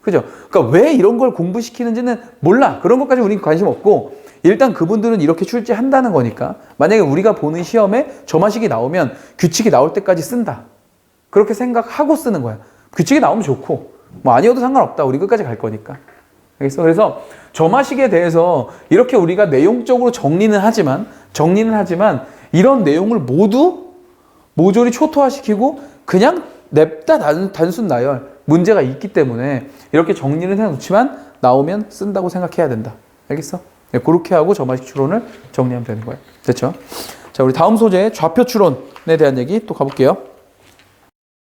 그죠? 그러니까 왜 이런 걸 공부시키는지는 몰라. 그런 것까지 우리는 관심 없고 일단 그분들은 이렇게 출제한다는 거니까 만약에 우리가 보는 시험에 점화식이 나오면 규칙이 나올 때까지 쓴다. 그렇게 생각하고 쓰는 거야. 규칙이 나오면 좋고 뭐 아니어도 상관없다. 우리 끝까지 갈 거니까. 알겠어? 그래서 점화식에 대해서 이렇게 우리가 내용적으로 정리는 하지만 이런 내용을 모두 모조리 초토화시키고 그냥 냅다 단순 나열 문제가 있기 때문에 이렇게 정리를 해놓지만 나오면 쓴다고 생각해야 된다. 알겠어? 네, 그렇게 하고 점화식 추론을 정리하면 되는 거예요. 됐죠? 자, 우리 다음 소재 좌표 추론에 대한 얘기 또 가볼게요.